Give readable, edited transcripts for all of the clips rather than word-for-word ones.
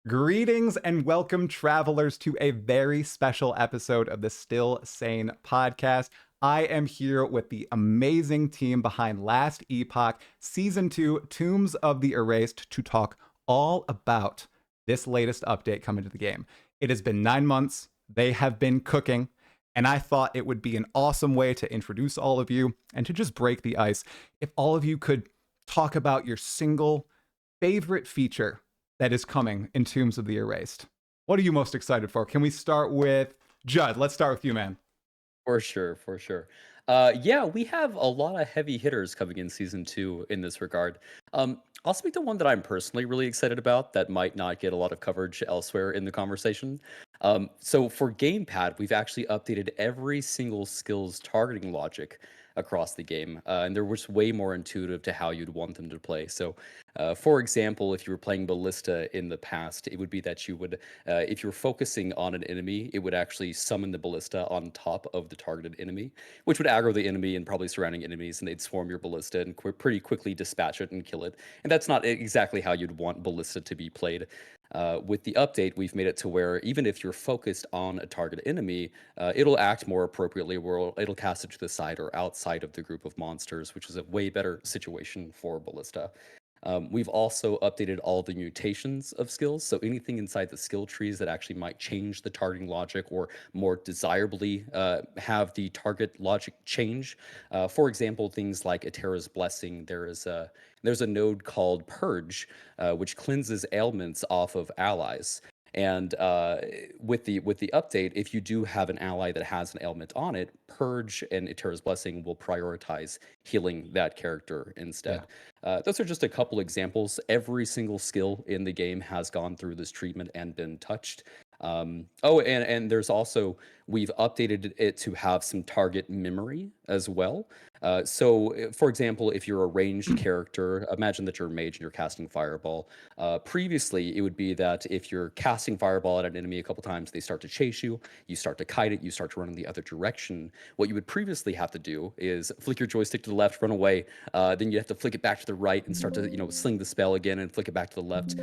Greetings and welcome, travelers, to a very special episode of the Still Sane podcast. I am here with the amazing team behind Last Epoch, Season 2, Tombs of the Erased, to talk all about this latest update coming to the game. It has been 9 months, they have been cooking, and I thought it would be an awesome way to introduce all of you and to just break the ice if all of you could talk about your single favorite feature that is coming in Tombs of the Erased. What are you most excited for? Can we start with Judd? Let's start with you, man. For sure, for sure. Yeah, we have a lot of heavy hitters coming in season two in this regard. I'll speak to one that I'm personally really excited about that might not get a lot of coverage elsewhere in the conversation. So for Gamepad, we've actually updated every single skill's targeting logic across the game, and they're just way more intuitive to how you'd want them to play. So, for example, if you were playing Ballista in the past, it would be that you would if you're focusing on an enemy, it would actually summon the ballista on top of the targeted enemy, which would aggro the enemy and probably surrounding enemies, and they'd swarm your ballista and pretty quickly dispatch it and kill it. And that's not exactly how you'd want ballista to be played. With the update, we've made it to where even if you're focused on a target enemy, it'll act more appropriately, where it'll cast it to the side or outside of the group of monsters, which is a way better situation for ballista. We've also updated all the mutations of skills. So anything inside the skill trees that actually might change the targeting logic or more desirably have the target logic change. For example, things like Atera's Blessing, there's a node called Purge, which cleanses ailments off of allies. And with the update, if you do have an ally that has an ailment on it, Purge and Atera's Blessing will prioritize healing that character Yeah. instead. Those are just a couple examples. Every single skill in the game has gone through this treatment and been touched. And there's also we've updated it to have some target memory as well. For example, if you're a ranged character, imagine that you're a mage and you're casting Fireball. Previously, it would be that if you're casting Fireball at an enemy a couple times, they start to chase you. You start to kite it. You start to run in the other direction. What you would previously have to do is flick your joystick to the left, run away. Then you have to flick it back to the right and start to sling the spell again and flick it back to the left.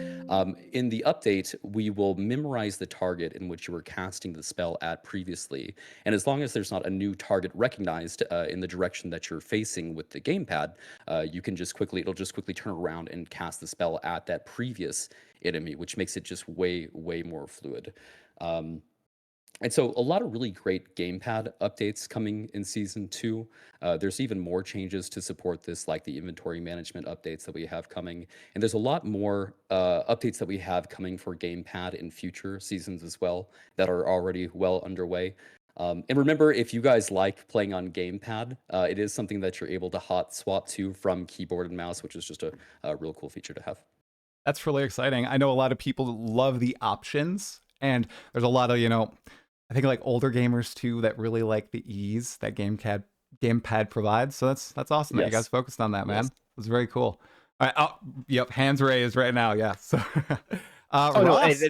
In the update, we will memorize the target in which you were casting the spell at previously, and as long as there's not a new target recognized in the direction that you're facing with the gamepad, it'll just quickly turn around and cast the spell at that previous enemy, which makes it just way more fluid. Um, and so a lot of really great gamepad updates coming in season two. There's even more changes to support this, like the inventory management updates that we have coming. And there's a lot more updates that we have coming for gamepad in future seasons as well that are already well underway. And remember, if you guys like playing on gamepad, it is something that you're able to hot swap to from keyboard and mouse, which is just a real cool feature to have. That's really exciting. I know a lot of people love the options, and there's a lot of, I think like older gamers too that really like the ease that gamepad provides. So that's awesome that you guys Yes. focused on that, man. Yes. It was very cool. All right, oh, yep, hands raised right now. Yeah. So, Oh no, Ross,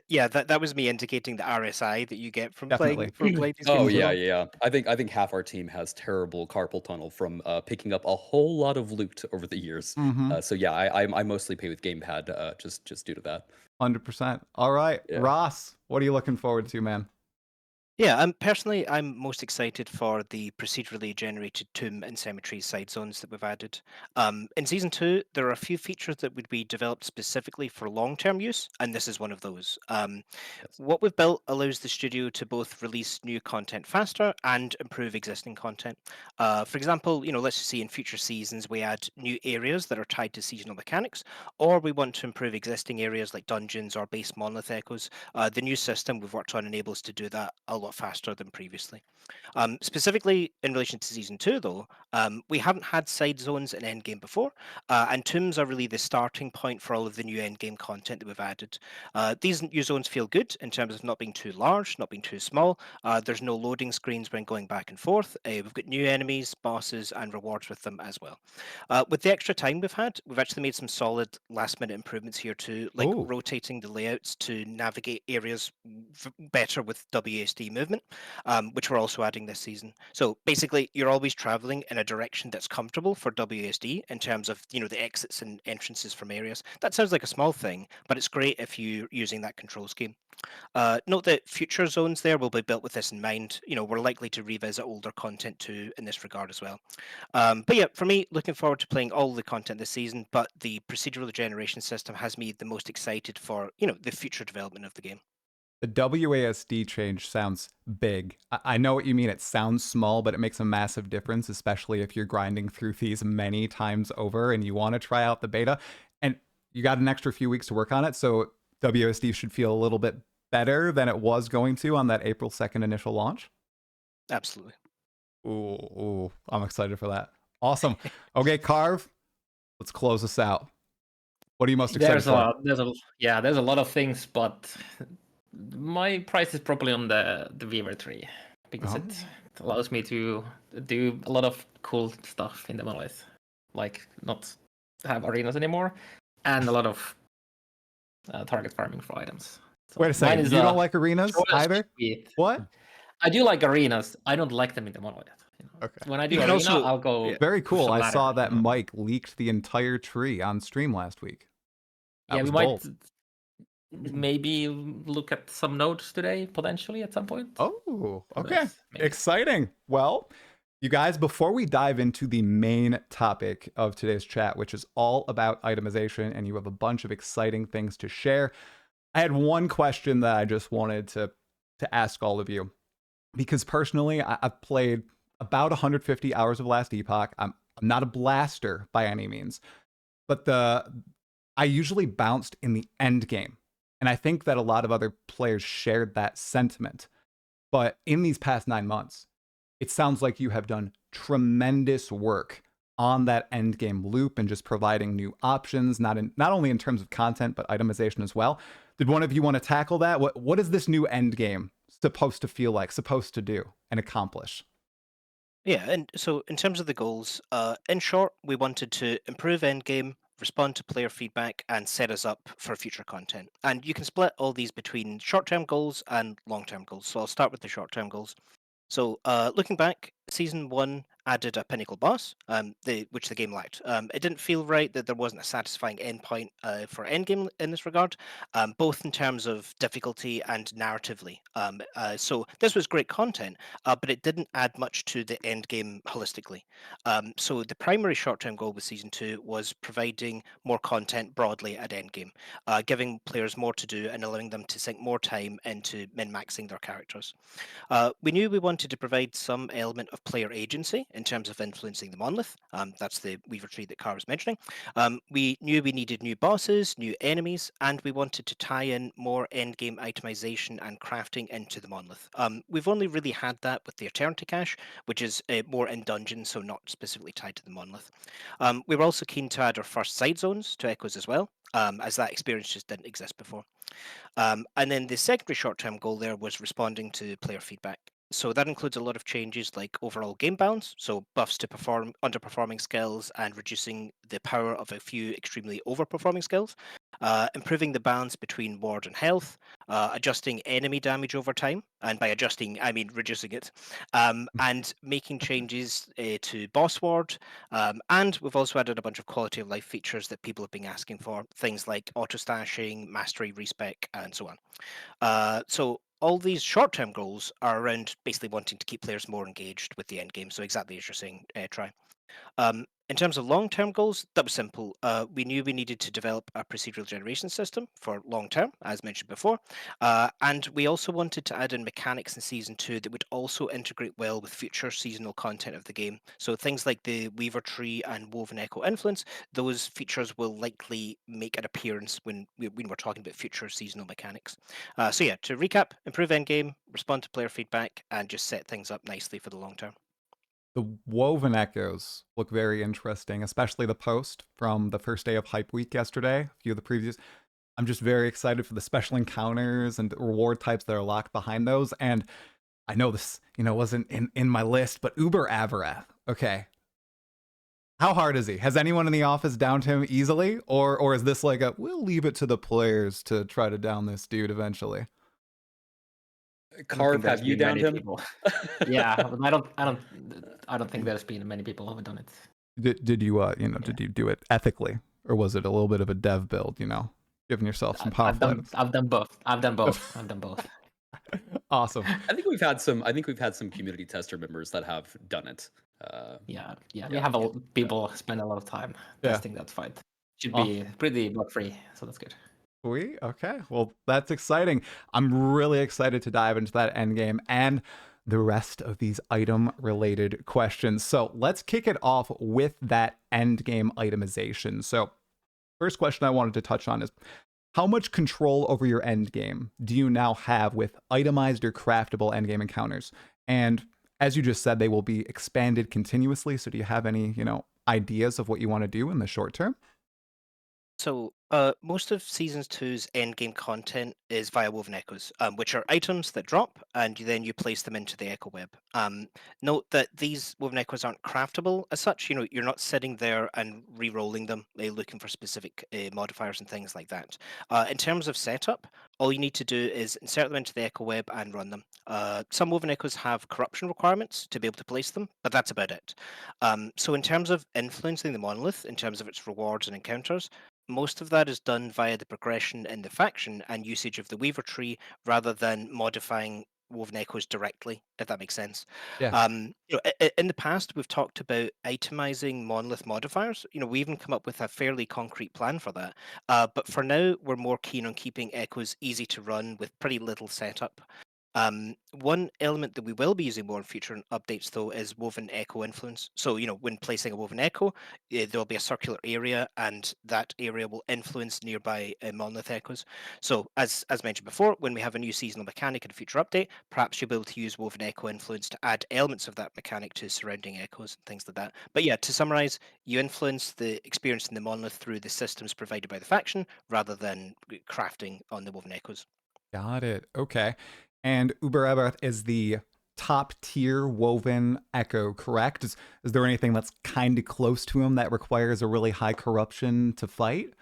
yeah, that was me indicating the RSI that you get from playing definitely. these Oh games as yeah, well. yeah. I think half our team has terrible carpal tunnel from picking up a whole lot of loot over the years. Mm-hmm. So yeah, I mostly play with gamepad just due to that. 100%. All right, Yeah. Ross, what are you looking forward to, man? Yeah, personally, I'm most excited for the procedurally generated tomb and cemetery side zones that we've added. In season two, there are a few features that would be developed specifically for long-term use, and this is one of those. Yes. What we've built allows the studio to both release new content faster and improve existing content. For example, let's just say in future seasons we add new areas that are tied to seasonal mechanics, or we want to improve existing areas like dungeons or base monolith echoes. The new system we've worked on enables to do that a lot faster than previously. Specifically in relation to season two, though, we haven't had side zones in Endgame before, and tombs are really the starting point for all of the new Endgame content that we've added. These new zones feel good in terms of not being too large, not being too small. There's no loading screens when going back and forth. We've got new enemies, bosses, and rewards with them as well. With the extra time we've had, we've actually made some solid last minute improvements here too, like Oh, rotating the layouts to navigate areas better with WASD movement, which we're also adding this season. So basically, you're always traveling in a direction that's comfortable for WASD in terms of the exits and entrances from areas. That sounds like a small thing, but it's great if you're using that control scheme. Note that future zones there will be built with this in mind. We're likely to revisit older content too in this regard as well. But yeah, for me, looking forward to playing all the content this season, but the procedural generation system has me the most excited for, the future development of the game. The WASD change sounds big. I know what you mean. It sounds small, but it makes a massive difference, especially if you're grinding through these many times over and you want to try out the beta. And you got an extra few weeks to work on it, so WASD should feel a little bit better than it was going to on that April 2nd initial launch. Absolutely. Ooh, I'm excited for that. Awesome. Okay, Karv, let's close this out. What are you most excited for? There's a lot of things, but my price is probably on the Weaver tree because it allows me to do a lot of cool stuff in the monolith, like not have arenas anymore, and a lot of target farming for items. So wait a second, you don't like arenas either? What? I do like arenas. I don't like them in the monolith. Okay. When I do arena, I'll go. Very cool. I saw that Mike leaked the entire tree on stream last week. That we might maybe look at some nodes today, potentially at some point. Oh, okay. Exciting. Well, you guys, before we dive into the main topic of today's chat, which is all about itemization, and you have a bunch of exciting things to share, I had one question that I just wanted to ask all of you. Because personally, I've played about 150 hours of Last Epoch. I'm not a blaster by any means, but I usually bounced in the end game. And I think that a lot of other players shared that sentiment. But in these past 9 months, it sounds like you have done tremendous work on that end game loop and just providing new options, not only in terms of content, but itemization as well. Did one of you want to tackle that? What is this new end game supposed to feel like, supposed to do and accomplish? Yeah, and so in terms of the goals, in short, we wanted to improve endgame, respond to player feedback, and set us up for future content. And you can split all these between short-term goals and long-term goals. So I'll start with the short-term goals. So looking back, Season 1 added a pinnacle boss, which the game lacked. It didn't feel right that there wasn't a satisfying endpoint for endgame in this regard, both in terms of difficulty and narratively. So this was great content, but it didn't add much to the endgame holistically. So the primary short-term goal with Season 2 was providing more content broadly at endgame, giving players more to do and allowing them to sink more time into min-maxing their characters. We knew we wanted to provide some element of player agency in terms of influencing the monolith. That's the Weaver tree that Karv was mentioning. We knew we needed new bosses, new enemies, and we wanted to tie in more endgame itemization and crafting into the monolith. We've only really had that with the Eternity Cache, which is more in dungeon, so not specifically tied to the monolith. We were also keen to add our first side zones to Echoes as well, as that experience just didn't exist before. And then the secondary short-term goal there was responding to player feedback. So that includes a lot of changes like overall game balance, so buffs to underperforming skills and reducing the power of a few extremely overperforming skills, improving the balance between ward and health, adjusting enemy damage over time, and by adjusting I mean reducing it, and making changes to boss ward, and we've also added a bunch of quality of life features that people have been asking for, things like auto stashing, mastery respec, and so on. So all these short-term goals are around basically wanting to keep players more engaged with the end game. So exactly as you're saying, Try. In terms of long-term goals, that was simple. We knew we needed to develop a procedural generation system for long-term, as mentioned before, and we also wanted to add in mechanics in Season 2 that would also integrate well with future seasonal content of the game. So things like the Weaver Tree and Woven Echo Influence, those features will likely make an appearance when we're talking about future seasonal mechanics. So yeah, to recap, improve endgame, respond to player feedback, and just set things up nicely for the long term. The Woven Echoes look very interesting, especially the post from the first day of Hype Week yesterday, a few of the previews. I'm just very excited for the special encounters and reward types that are locked behind those. And I know this, wasn't in my list, but Uber Avarath. Okay. How hard is he? Has anyone in the office downed him easily? Or is this like we'll leave it to the players to try to down this dude eventually? I don't think Karv, there's have you been downed many him? people. Yeah, but I don't think there's been many people who've done it. Did you did you do it ethically, or was it a little bit of a dev build? Giving yourself some powerful items. I've done both. I've done both. Awesome. I think we've had some community tester members that have done it. Yeah. Yeah. We have people spend a lot of time Yeah. testing that fight. Should Oh. be pretty bug free, so that's good. Sweet. Okay. Well, that's exciting. I'm really excited to dive into that end game and the rest of these item related questions. So let's kick it off with that end game itemization. So, first question I wanted to touch on is how much control over your end game do you now have with itemized or craftable end game encounters? And as you just said, they will be expanded continuously. So, do you have any, ideas of what you want to do in the short term? So, most of Season 2's endgame content is via Woven Echoes, which are items that drop, and then you place them into the Echo Web. Note that these Woven Echoes aren't craftable as such. You're not sitting there and re-rolling them, looking for specific modifiers and things like that. In terms of setup, all you need to do is insert them into the Echo Web and run them. Some Woven Echoes have corruption requirements to be able to place them, but that's about it. So in terms of influencing the monolith, in terms of its rewards and encounters, most of that is done via the progression in the faction and usage of the Weaver tree rather than modifying Woven Echoes directly, if that makes sense. Yeah. In the past, we've talked about itemizing monolith modifiers. We even come up with a fairly concrete plan for that. But for now, we're more keen on keeping Echoes easy to run with pretty little setup. One element that we will be using more in future updates, though, is woven echo influence. So, when placing a woven echo, there'll be a circular area, and that area will influence nearby monolith echoes. So, as mentioned before, when we have a new seasonal mechanic in a future update, perhaps you'll be able to use woven echo influence to add elements of that mechanic to surrounding echoes and things like that. But yeah, to summarize, you influence the experience in the monolith through the systems provided by the faction rather than crafting on the woven echoes. Got it. Okay. And Uber Eberth is the top tier woven echo, correct? Is there anything that's kind of close to him that requires a really high corruption to fight?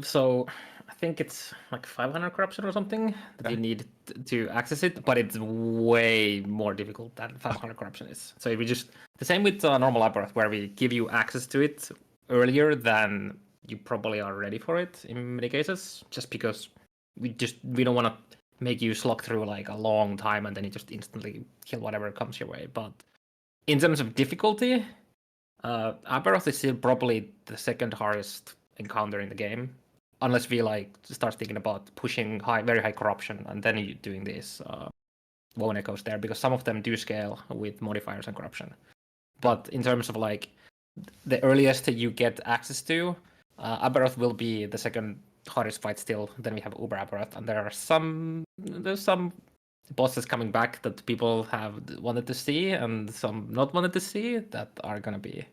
So I think it's like 500 corruption or something that you need to access it, but it's way more difficult than 500 corruption is. So we just the same with normal Aberrath, where we give you access to it earlier than you probably are ready for it in many cases, just because we don't want to make you slog through like a long time and then you just instantly kill whatever comes your way. But in terms of difficulty, Aberrath is still probably the second hardest encounter in the game, unless we like start thinking about pushing very high corruption and then you doing these woven echoes there, because some of them do scale with modifiers and corruption. But in terms of like the earliest you get access to, Aberrath will be the second hardest fight still. Then we have Uber Aberrath, and there's some bosses coming back that people have wanted to see and some not wanted to see that are gonna be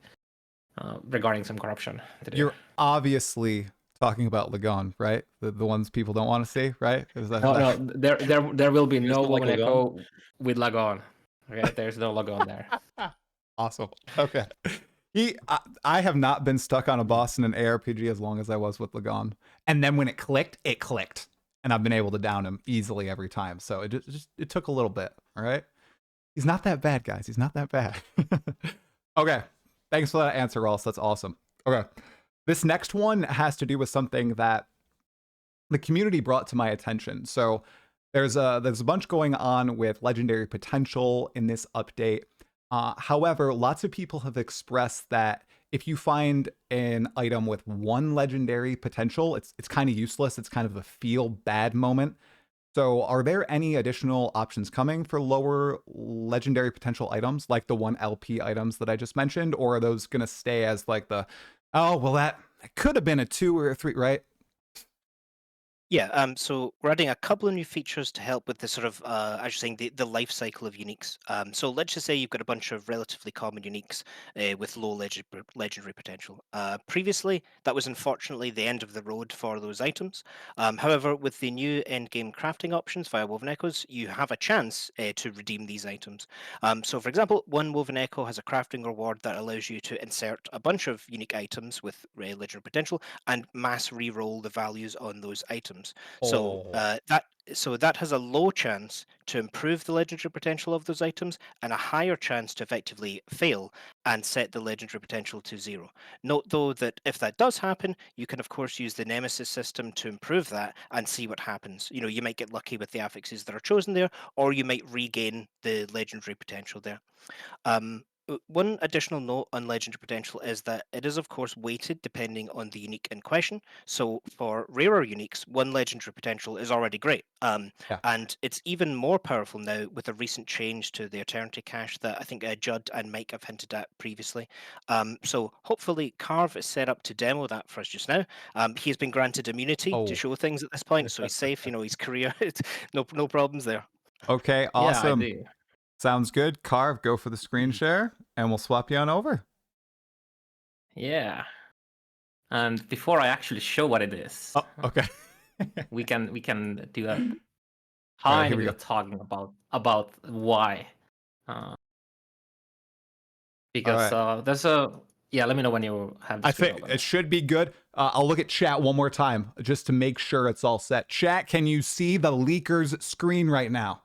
regarding some corruption to do. You're obviously talking about Lagon, right? The ones people don't want to see, right? No, there will be no don't like woven Lagon? echo with Lagon. Okay, there's no Lagon there. Awesome. Okay. I have not been stuck on a boss in an ARPG as long as I was with Lagon. And then when it clicked, and I've been able to down him easily every time. So it took a little bit. All right. He's not that bad, guys. He's not that bad. Okay. Thanks for that answer, Ross. That's awesome. Okay. This next one has to do with something that the community brought to my attention. So there's a bunch going on with legendary potential in this update. However, lots of people have expressed that if you find an item with one legendary potential, it's kind of useless. It's kind of a feel bad moment. So are there any additional options coming for lower legendary potential items, like the 1 LP items that I just mentioned? Or are those going to stay as like that could have been a 2 or a 3, right? Yeah, so we're adding a couple of new features to help with the sort of, as you're saying, the life cycle of uniques. So let's just say you've got a bunch of relatively common uniques with low legendary potential. Previously, that was unfortunately the end of the road for those items. However, with the new endgame crafting options via Woven Echoes, you have a chance to redeem these items. So for example, one Woven Echo has a crafting reward that allows you to insert a bunch of unique items with legendary potential and mass re-roll the values on those items. items. So that has a low chance to improve the legendary potential of those items and a higher chance to effectively fail and set the legendary potential to 0. Note though that if that does happen, you can of course use the nemesis system to improve that and see what happens. You know, you might get lucky with the affixes that are chosen there, or you might regain the legendary potential there. One additional note on legendary potential is that it is of course weighted depending on the unique in question. So for rarer uniques, one legendary potential is already great. Yeah. And it's even more powerful now with a recent change to the Eternity Cache that I think Judd and Mike have hinted at previously. So hopefully Karv is set up to demo that for us just now. He has been granted immunity to show things at this point, so he's safe. You know, his career, no problems there. Okay, Yeah, I awesome. do. Sounds good. Karv, go for the screen share, and we'll swap you on over. Yeah. And before I actually show what it is, Oh, okay. we can do a All right, tiny here we bit go. of talking about why. Because there's a let me know when you have the I screen think open. it should be good. I'll look at chat one more time just to make sure it's all set. Chat, can you see the leaker's screen right now?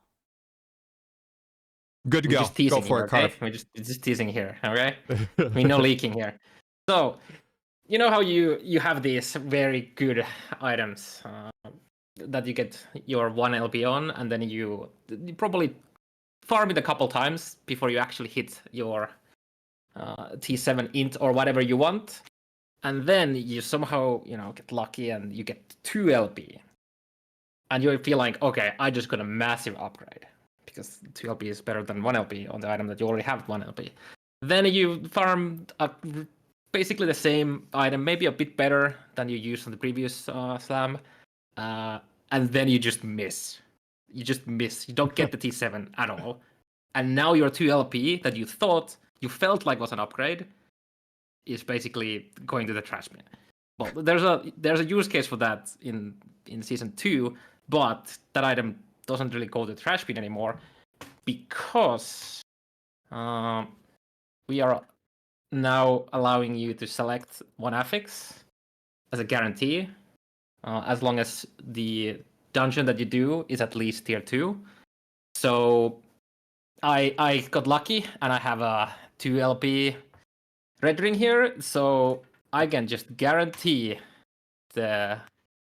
Good to We're go. just teasing Go for here, it, Karv. okay? We're just teasing here, okay? We no leaking here. So, you know how you have these very good items that you get your 1 LP on, and then you probably farm it a couple times before you actually hit your T7 int or whatever you want, and then you somehow get lucky and you get 2 LP, and you feel like, okay, I just got a massive upgrade because 2 LP is better than 1 LP on the item that you already have 1 LP. Then you farm basically the same item, maybe a bit better than you used on the previous slam, and then you just miss. You just miss. You don't get the T7 at all. And now your 2 LP that you felt like was an upgrade is basically going to the trash bin. Well, there's a use case for that in season 2, but that item doesn't really go to the trash bin anymore because we are now allowing you to select 1 affix as a guarantee, as long as the dungeon that you do is at least tier 2. So I got lucky and I have a 2 LP red ring here, so I can just guarantee the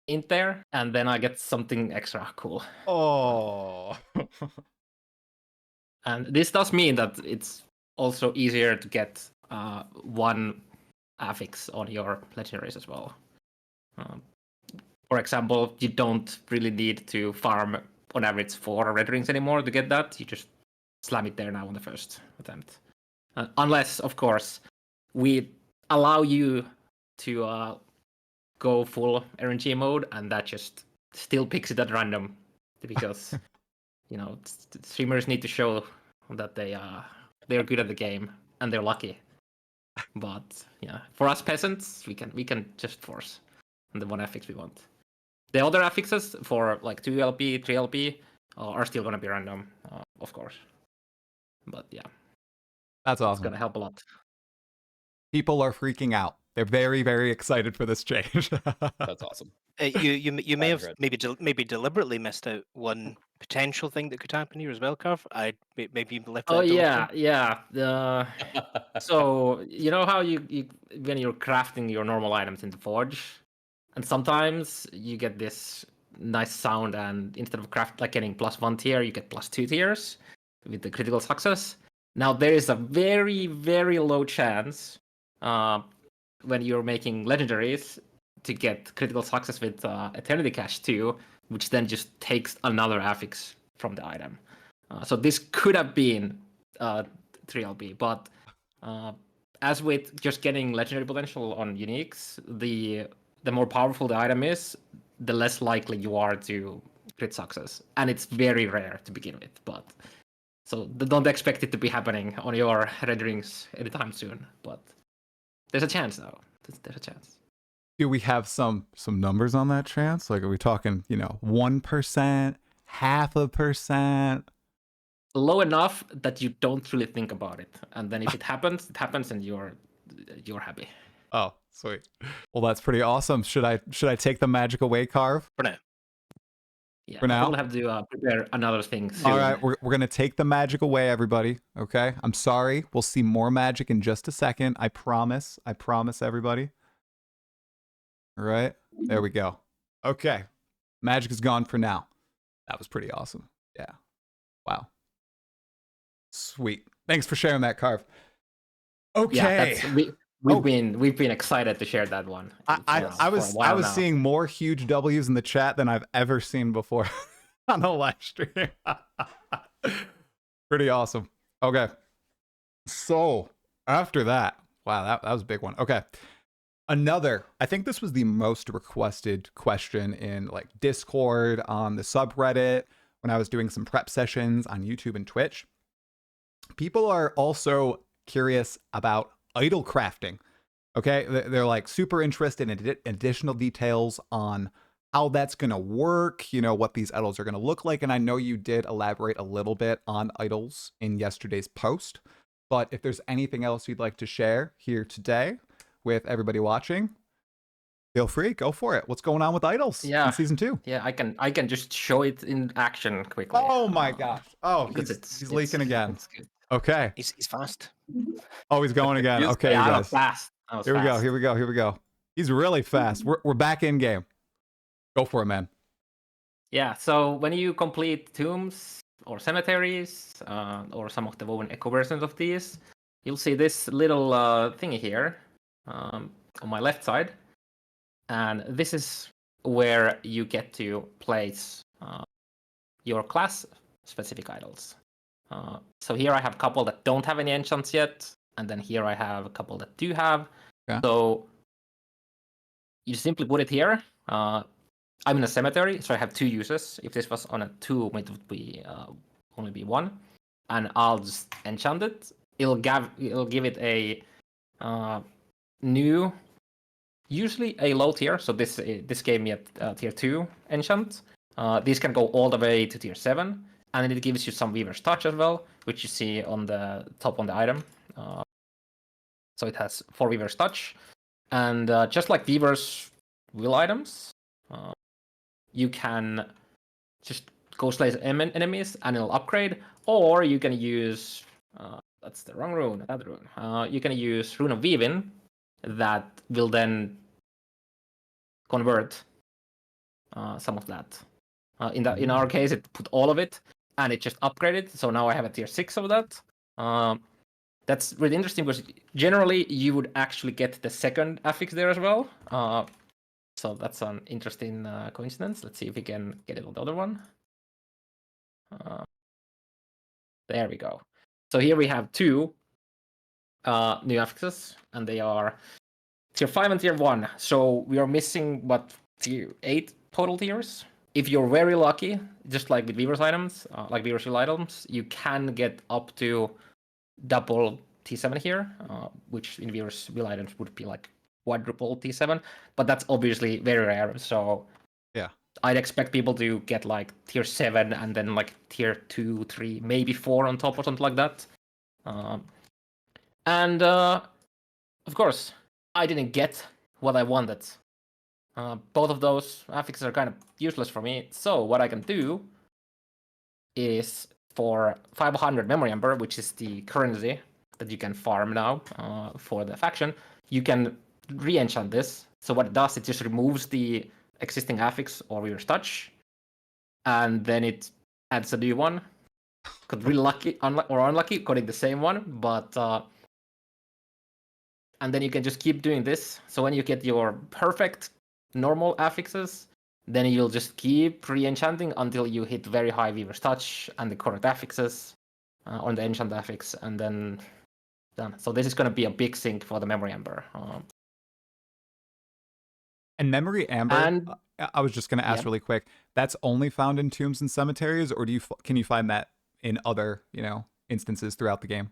int there, and then I get something extra cool. Oh. And this does mean that it's also easier to get 1 affix on your legendaries as well. For example, you don't really need to farm on average 4 red rings anymore to get that. You just slam it there now on the first attempt. Unless, of course, we allow you to go full RNG mode, and that just still picks it at random because streamers need to show that they're good at the game and they're lucky. But yeah, for us peasants, we can just force on the 1 affix we want. The other affixes for like 2 LP, 3 LP are still gonna be random, of course. But yeah, That's awesome. it's gonna help a lot. People are freaking out. They're very, very excited for this change. That's awesome. You may have Glad maybe deliberately missed out one potential thing that could happen here as well, Karv. Maybe you left that. Oh door yeah, open. yeah. So you know how you when you're crafting your normal items in the forge, and sometimes you get this nice sound, and instead of getting +1 tier, you get +2 tiers with the critical success. Now there is a very, very low chance when you're making legendaries to get critical success with Eternity Cache 2, which then just takes another affix from the item. So this could have been 3LB, but as with just getting legendary potential on uniques, the more powerful the item is, the less likely you are to crit success, and it's very rare to begin with. But so don't expect it to be happening on your red rings anytime soon. But there's a chance, though. There's a chance. Do we have some numbers on that chance? Like, are we talking 1%, 0.5%? Low enough that you don't really think about it, and then if it happens, it happens, and you're happy. Oh, sweet. Well, that's pretty awesome. Should I take the magic away, Karv? For now. Yeah, For I now? probably have to prepare another thing soon. All right, we're going to take the magic away, everybody. Okay? I'm sorry. We'll see more magic in just a second. I promise. I promise, everybody. All right. There we go. Okay. Magic is gone for now. That was pretty awesome. Yeah. Wow. Sweet. Thanks for sharing that, Karv. Okay. Yeah, we've been excited to share that one. I was seeing more huge W's in the chat than I've ever seen before on a live stream. Pretty awesome. Okay. So after that, wow, that was a big one. Okay. I think this was the most requested question in like Discord, on the subreddit, when I was doing some prep sessions on YouTube and Twitch. People are also curious about idol crafting. Okay, they're like super interested in additional details on how that's going to work, what these idols are going to look like. And I know you did elaborate a little bit on idols in yesterday's post, but if there's anything else you'd like to share here today with everybody watching, feel free, go for it. What's going on with idols in season 2? Yeah, I can just show it in action quickly. Oh my gosh. Oh, he's leaking again. It's good. Okay. He's fast. Oh, he's going again. Okay, yeah, guys. I was Here we fast. go. Here we go. Here we go. He's really fast. We're back in game. Go for it, man. Yeah. So when you complete tombs or cemeteries, or some of the woven echo versions of these, you'll see this little thingy here on my left side, and this is where you get to place your class-specific idols. So here I have a couple that don't have any enchants yet, and then here I have a couple that do have. Yeah. So you simply put it here. I'm in a cemetery, so I have 2 uses. If this was on a tomb, it would be only be 1, and I'll just enchant it. It'll give it a new, usually a low tier. So this gave me a tier 2 enchant. These can go all the way to tier 7, and then it gives you some Weaver's Touch as well, which you see on the top on the item. So it has 4 Weaver's Touch, and just like Weaver's Will items, you can just go slay enemies and it'll upgrade, or you can use that's the wrong rune, that rune. You can use Rune of Weaving that will then convert some of that. In our case, it put all of it and it just upgraded. So now I have a tier 6 of that. That's really interesting because generally you would actually get the second affix there as well. So that's an interesting coincidence. Let's see if we can get it on the other one. There we go. So here we have 2 new affixes, and they are tier 5 and tier 1. So we are missing, tier 8 total tiers. If you're very lucky, just like with Weaver's items, like Weaver's Will items, you can get up to double T7 here, which in Weaver's Will items would be like quadruple T7, but that's obviously very rare. So yeah, I'd expect people to get like tier 7 and then like tier 2, 3, maybe 4 on top or something like that. And of course, I didn't get what I wanted. Both of those affixes are kind of useless for me. So what I can do is for 500 Memory Ember, which is the currency that you can farm now for the faction, you can re-enchant this. So what it does, it just removes the existing affix or Weaver's Touch, and then it adds a new one. Could be lucky or unlucky, coding the same one, but and then you can just keep doing this. So when you get your perfect normal affixes, then you'll just keep re-enchanting until you hit very high Weaver's Touch and the correct affixes on the enchant affix, and then done. So this is going to be a big sink for the Memory Ember. And Memory Amber, I was just going to ask really quick, that's only found in tombs and cemeteries, or can you find that in other, instances throughout the game?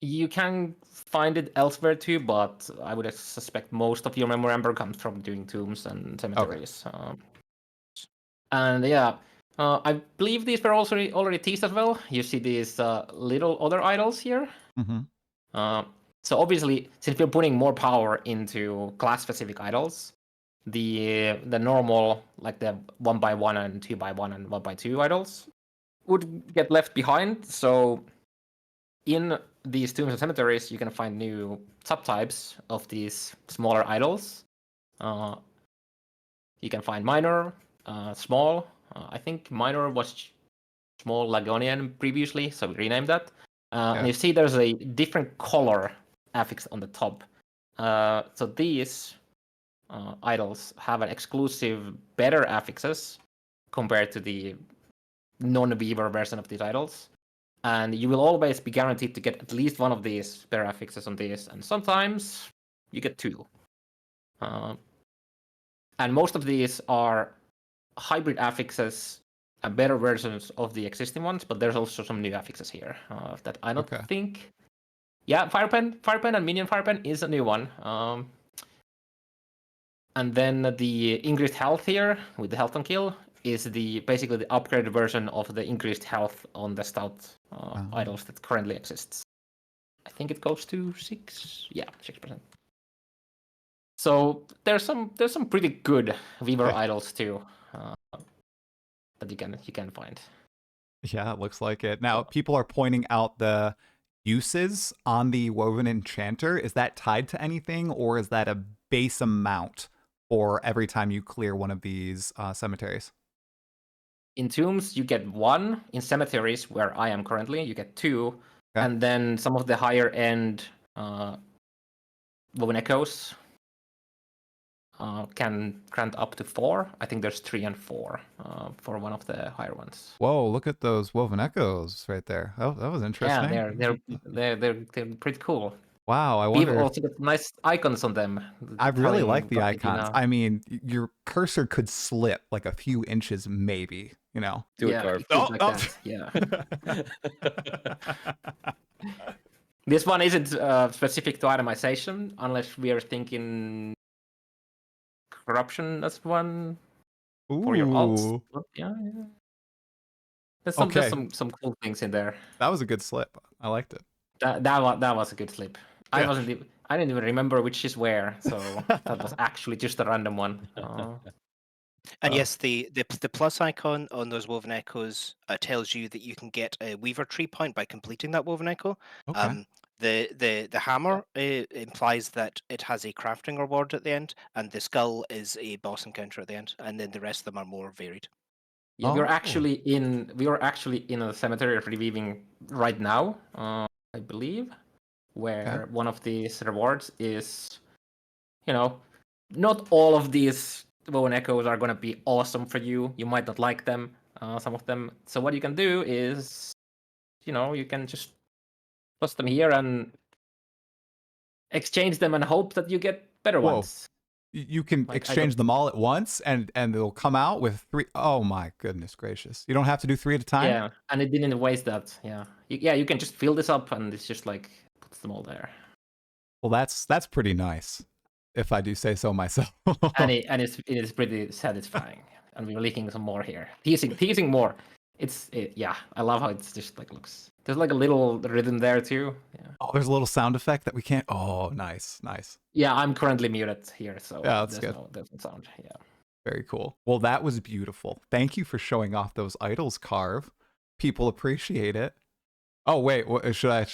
You can find it elsewhere too, but I would suspect most of your Memory Ember comes from doing tombs and cemeteries. Okay. And yeah, I believe these were also already teased as well. You see these little other idols here. Mm-hmm. So obviously, since we're putting more power into class-specific idols, the normal, like the 1x1 and 2x1 and 1x2 idols would get left behind. So in these tombs and cemeteries, you can find new subtypes of these smaller idols. You can find minor, small. I think minor was small Lagonian previously, so we renamed that. And you see there's a different color affix on the top. So these idols have an exclusive better affixes compared to the non-Weaver version of these idols. And you will always be guaranteed to get at least one of these better affixes on these, and sometimes you get two. And most of these are hybrid affixes and better versions of the existing ones, but there's also some new affixes here that I don't think. Yeah, Firepen and Minion Firepen is a new one. And then the increased health here with the health on kill is basically the upgraded version of the increased health on the stout idols that currently exists. I think it goes to 6%. Yeah, 6%. So there's some pretty good Weaver idols too that you can find. Yeah, it looks like it. Now, people are pointing out the uses on the Woven Enchanter. Is that tied to anything, or is that a base amount for every time you clear one of these cemeteries? In tombs, you get 1. In cemeteries, where I am currently, you get 2. And then some of the higher end Woven Echoes can grant up to 4. I think there's 3 and 4 for one of the higher ones. Whoa! Look at those Woven Echoes right there. Oh, that was interesting. Yeah, they're pretty cool. Wow, I wonder. People also get nice icons on them. I really like the icons. I mean, your cursor could slip like a few inches, maybe. You know. Do it, Karv. That. Yeah. This one isn't specific to itemization, unless we are thinking corruption as one for your alts. Yeah. There's some cool things in there. That was a good slip. I liked it. That was a good slip. I didn't even remember which is where, so that was actually just a random one. And yes, the plus icon on those Woven Echoes tells you that you can get a Weaver tree point by completing that Woven Echo. Okay. The hammer implies that it has a crafting reward at the end, and the skull is a boss encounter at the end, and then the rest of them are more varied. Yeah, we are actually in a cemetery of reweaving right now, I believe, where one of these rewards is, not all of these Woven Echoes are going to be awesome for you. You might not like them, some of them. So what you can do is, you can just toss them here and exchange them and hope that you get better ones. You can exchange them all at once, and they'll come out with 3. Oh my goodness gracious! You don't have to do 3 at a time. Yeah, and it didn't waste that. Yeah, you can just fill this up, and it's just like puts them all there. Well, that's pretty nice, if I do say so myself. and it is pretty satisfying. And we're leaking some more here, teasing more. Yeah, I love how it's just like looks. There's like a little rhythm there too. Yeah. Oh, there's a little sound effect that we can't. Oh, nice. Yeah, I'm currently muted here, so yeah, that's good. There's no sound. Yeah. Very cool. Well, that was beautiful. Thank you for showing off those idols, Karv. People appreciate it. Oh wait, should I?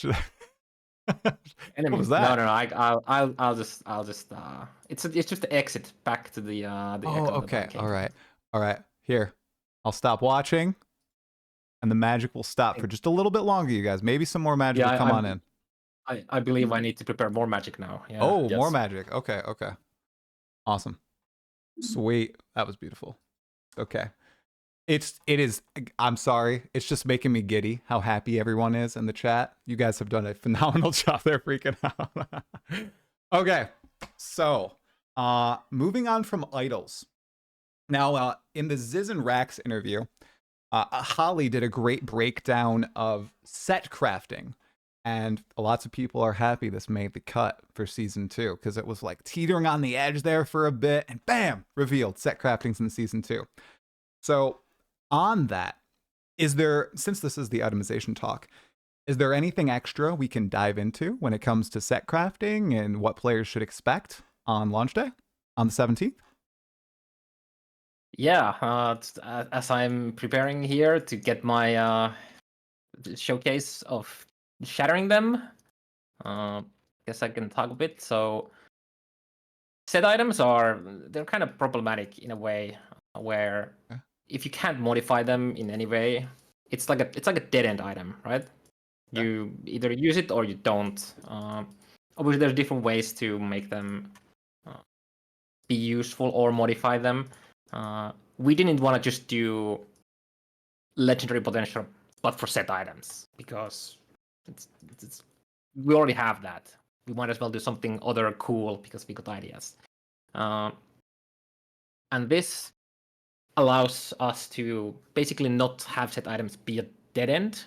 What was that? No. I'll just. It's just the exit back to the. Oh, okay. All right. Here, I'll stop watching. And the magic will stop for just a little bit longer, you guys. Maybe some more magic will come on in. I believe I need to prepare more magic now. Yeah. Oh, yes. More magic. Okay. Awesome. Sweet. That was beautiful. Okay. It is. I'm sorry. It's just making me giddy how happy everyone is in the chat. You guys have done a phenomenal job. They're freaking out. Okay. So, moving on from idols. Now, in the Ziz and Rax interview, Holly did a great breakdown of set crafting, and lots of people are happy this made the cut for season 2 because it was like teetering on the edge there for a bit, and bam, revealed set crafting's in season 2. So on that, since this is the itemization talk, is there anything extra we can dive into when it comes to set crafting and what players should expect on launch day on the 17th? Yeah, as I'm preparing here to get my showcase of shattering them, guess I can talk a bit. So set items they're kind of problematic in a way where if you can't modify them in any way, it's like a dead end item, right? You either use it or you don't. Obviously, there's different ways to make them be useful or modify them. We didn't want to just do legendary potential, but for set items because we already have that. We might as well do something other cool because we got ideas. And this allows us to basically not have set items be a dead end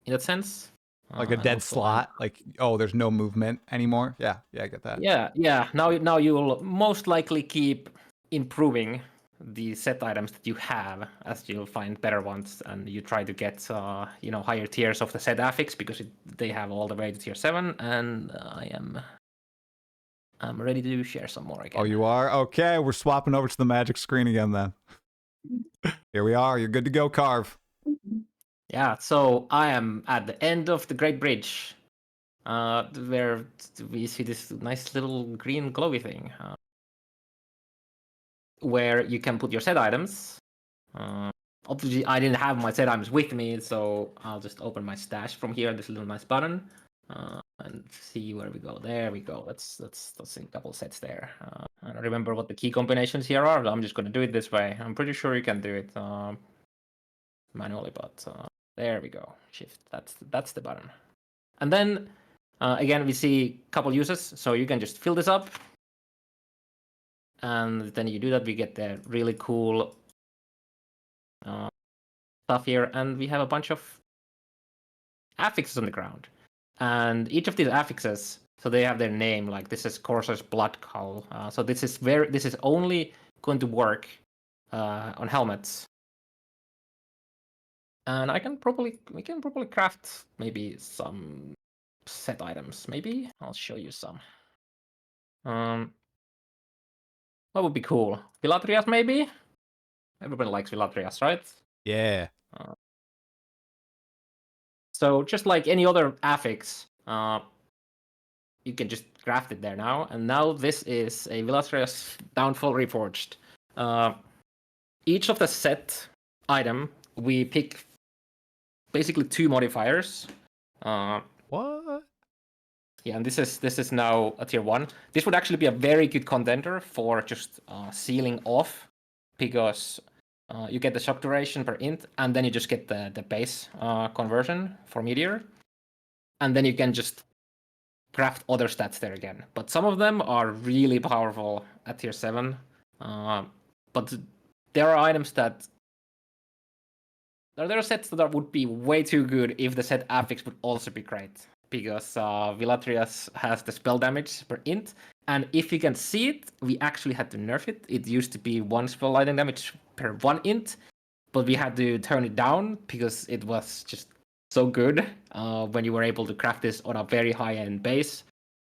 in that sense. Like a dead slot, like, oh, there's no movement anymore. Yeah, I get that. Yeah. Now you'll most likely keep improving the set items that you have as you'll find better ones, and you try to get higher tiers of the set affix because they have all the way to tier 7, and I'm ready to share some more again. Oh, you are? Okay, we're swapping over to the magic screen again then. Here we are. You're good to go, Karv. Yeah, so I am at the end of the Great Bridge, where we see this nice little green glowy thing, where you can put your set items. Obviously, I didn't have my set items with me, so I'll just open my stash from here, this little nice button, and see where we go. There we go. Let's see a couple sets there. I don't remember what the key combinations here are. I'm just going to do it this way. I'm pretty sure you can do it manually, but there we go. Shift. That's the button. And then again, we see a couple uses, so you can just fill this up, and then you do that. We get the really cool stuff here, and we have a bunch of affixes on the ground, and each of these affixes, so they have their name. Like this is Corsair's Blood Cull. So this is only going to work on helmets. And we can probably craft maybe some set items. Maybe I'll show you some. What would be cool? Villatrias, maybe? Everybody likes Villatrias, right? Yeah. So just like any other affix, you can just craft it there now. And now this is a Villatrias Downfall Reforged. Each of the set item, we pick basically 2 modifiers. What? Yeah, and this is now a tier 1. This would actually be a very good contender for just sealing off, because you get the shock duration per int, and then you just get the base conversion for Meteor. And then you can just craft other stats there again. But some of them are really powerful at tier 7. But there are items that... There are sets that would be way too good if the set affix would also be great. Because Villatrias has the spell damage per int, and if you can see it, we actually had to nerf it. It used to be 1 spell lightning damage per 1 int, but we had to turn it down because it was just so good when you were able to craft this on a very high-end base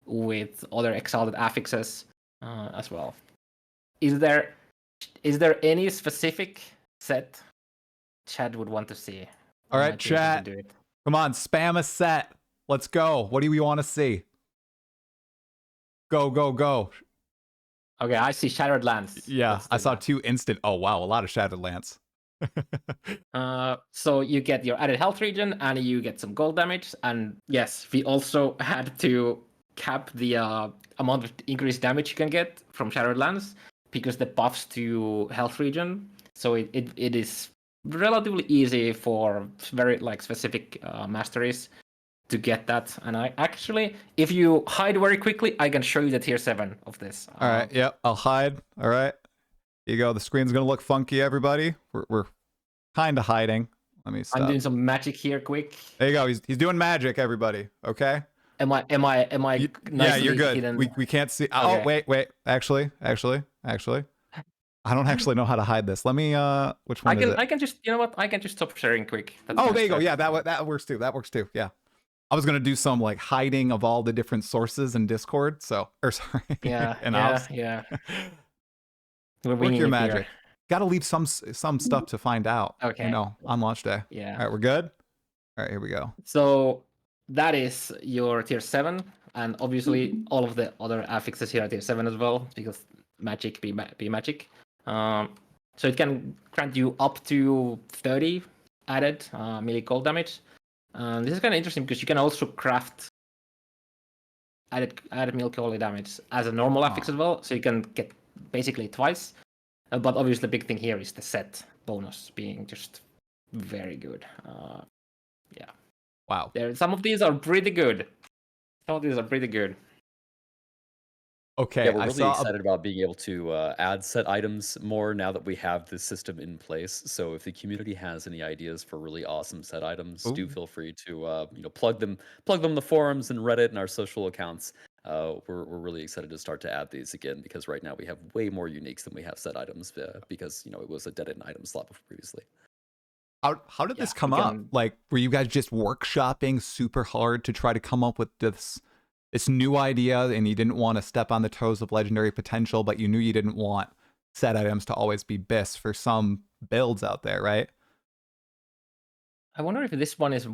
with other exalted affixes as well. Is there any specific set Chad would want to see? All right, chat. Come on, spam a set. Let's go. What do we want to see? Go, go, go. Okay, I see Shattered Lance. Yeah, I saw 2 instant. Oh, wow, a lot of Shattered Lance. So you get your added health regen, and you get some gold damage. And yes, we also had to cap the amount of increased damage you can get from Shattered Lance, because the buffs to health regen. So it is relatively easy for very specific masteries to get that. And I actually, if you hide very quickly, I can show you the tier 7 of this. All right, yep, I'll hide. All right, here you go. The screen's gonna look funky, everybody. We're kind of hiding. Let me stop. I'm doing some magic here, quick. There you go. He's doing magic, everybody. Okay. Am I yeah, you're good. Hidden? We can't see. Okay. Oh, wait. Actually, I don't actually know how to hide this. Let me. Which one is it? I can just. You know what? I can just stop sharing quick. That's there you go. Yeah, that works too. That works too. Yeah. I was gonna do some hiding of all the different sources in Discord. So, or sorry. Yeah. and yeah. Work your magic. Here. Got to leave some stuff to find out. Okay. On launch day. Yeah. All right, we're good. All right, here we go. So that is your tier 7, and obviously all of the other affixes here are tier 7 as well, because magic be magic. So it can grant you up to 30 added melee cold damage. This is kind of interesting because you can also craft added melee cold damage as a normal affix as well, so you can get basically twice. But obviously the big thing here is the set bonus being just very good. Yeah. Wow. Some of these are pretty good. Okay, Yeah, we're really excited about being able to add set items more now that we have this system in place. So if the community has any ideas for really awesome set items, do feel free to plug them in the forums and Reddit and our social accounts. We're really excited to start to add these again, because right now we have way more uniques than we have set items, because it was a dead-end item slot previously. How did this come up? Like, were you guys just workshopping super hard to try to come up with this new idea, and you didn't want to step on the toes of legendary potential, but you knew you didn't want set items to always be BIS for some builds out there, right? I wonder if this one is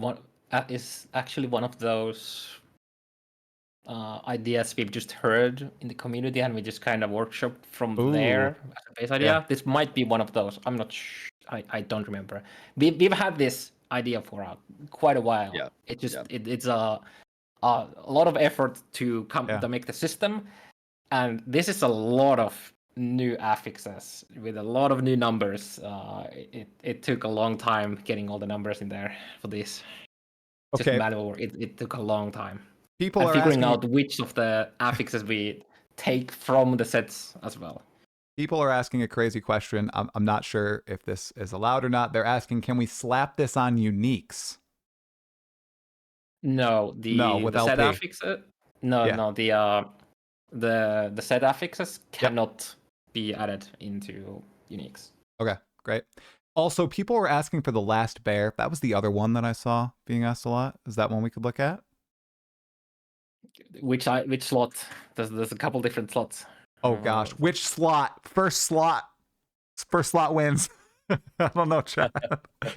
actually one of those ideas we've just heard in the community, and we just kind of workshopped from there as a base idea. Yeah. This might be one of those. I'm not sure. I don't remember. We've had this idea for quite a while. Yeah. It's a lot of effort to make the system, and this is a lot of new affixes with a lot of new numbers. It took a long time getting all the numbers in there for this. Just manual work. It took a long time. People are figuring out which of the affixes we take from the sets as well. People are asking a crazy question. I'm not sure if this is allowed or not. They're asking, can we slap this on uniques? No, the set affixes. No, the set affixes cannot be added into uniques. Okay, great. Also, people were asking for the last bear. That was the other one that I saw being asked a lot. Is that one we could look at? Which slot? There's a couple different slots. Oh gosh, which slot? First slot wins. I don't know,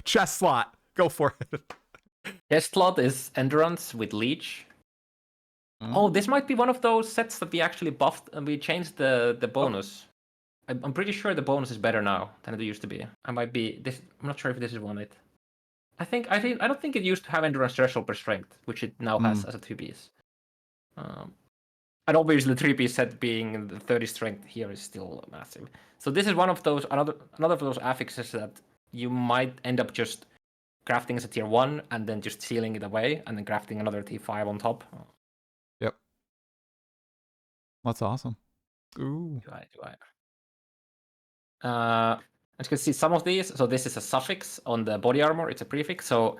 chest slot. Go for it. Chest slot is endurance with leech. Oh, this might be one of those sets that we actually buffed and we changed the bonus. I'm pretty sure the bonus is better now than it used to be. I'm not sure if this is one. I don't think it used to have endurance threshold per strength, which it now has as a 2-piece. And obviously the 3-piece set being the 30 strength here is still massive. So this is one of those another of those affixes that you might end up just crafting as a tier 1 and then just sealing it away and then crafting another T5 on top. Yep. That's awesome. Ooh. Do I? As you can see, some of these. So this is a suffix on the body armor. It's a prefix. So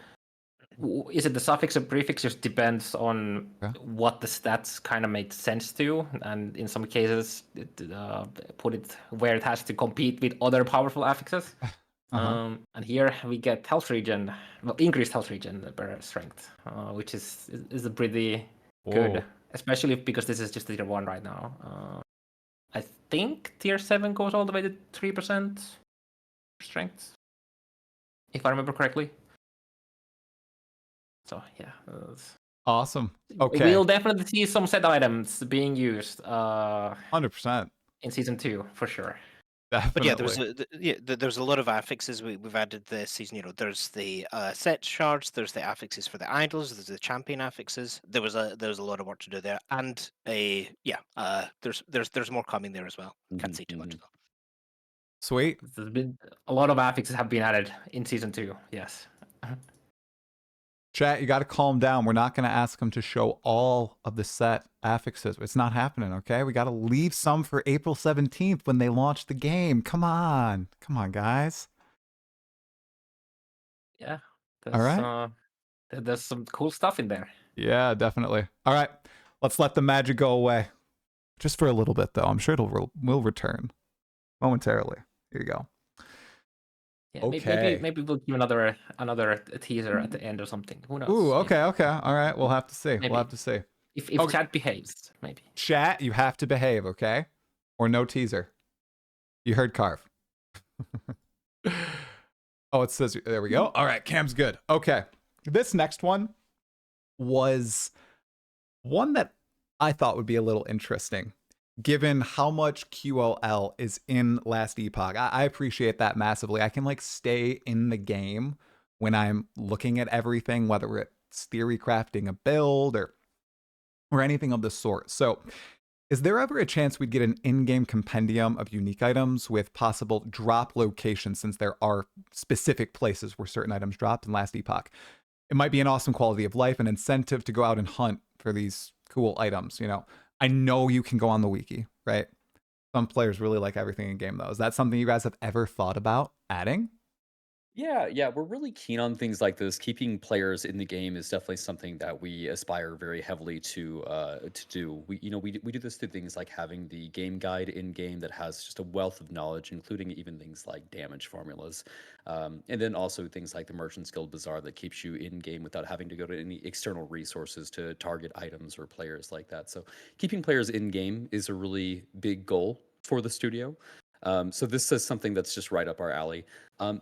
is it the suffix or prefix? Just depends on what the stats kind of made sense to, and in some cases, put it where it has to compete with other powerful affixes. And here we get health regen, increased health regen per strength, which is a pretty good, especially because this is just tier 1 right now. I think tier 7 goes all the way to 3% strength, if I remember correctly. So yeah, awesome. Okay, we'll definitely see some set items being used. 100% in season 2 for sure. Definitely. But yeah, there's a lot of affixes we've added this season. There's the set shards, there's the affixes for the idols, there's the champion affixes. There was a lot of work to do there, and there's more coming there as well. Can't say too much though. Sweet. There's been a lot of affixes have been added in season 2. Yes. Chat, you got to calm down. We're not going to ask them to show all of the set affixes. It's not happening, okay? We got to leave some for April 17th when they launch the game. Come on, guys. Yeah. All right. There's some cool stuff in there. Yeah, definitely. All right. Let's let the magic go away. Just for a little bit, though. I'm sure will return momentarily. Here you go. Yeah, okay. Maybe we'll give another teaser at the end or something. Who knows? Ooh, okay. All right, we'll have to see. Maybe. We'll have to see. If chat behaves, maybe. Chat, you have to behave, okay? Or no teaser. You heard Karv. Oh, it says, there we go. All right, Cam's good. Okay. This next one was one that I thought would be a little interesting, given how much QOL is in Last Epoch. I appreciate that massively. I can like stay in the game when I'm looking at everything, whether it's theory crafting a build or anything of the sort. So is there ever a chance we'd get an in-game compendium of unique items with possible drop locations, since there are specific places where certain items dropped in Last Epoch? It might be an awesome quality of life, an incentive to go out and hunt for these cool items. I know you can go on the wiki, right? Some players really like everything in game though. Is that something you guys have ever thought about adding? Yeah, we're really keen on things like this. Keeping players in the game is definitely something that we aspire very heavily to do. We do this through things like having the game guide in game that has just a wealth of knowledge, including even things like damage formulas, and then also things like the Merchant's Guild Bazaar that keeps you in game without having to go to any external resources to target items or players like that. So keeping players in game is a really big goal for the studio. So this is something that's just right up our alley.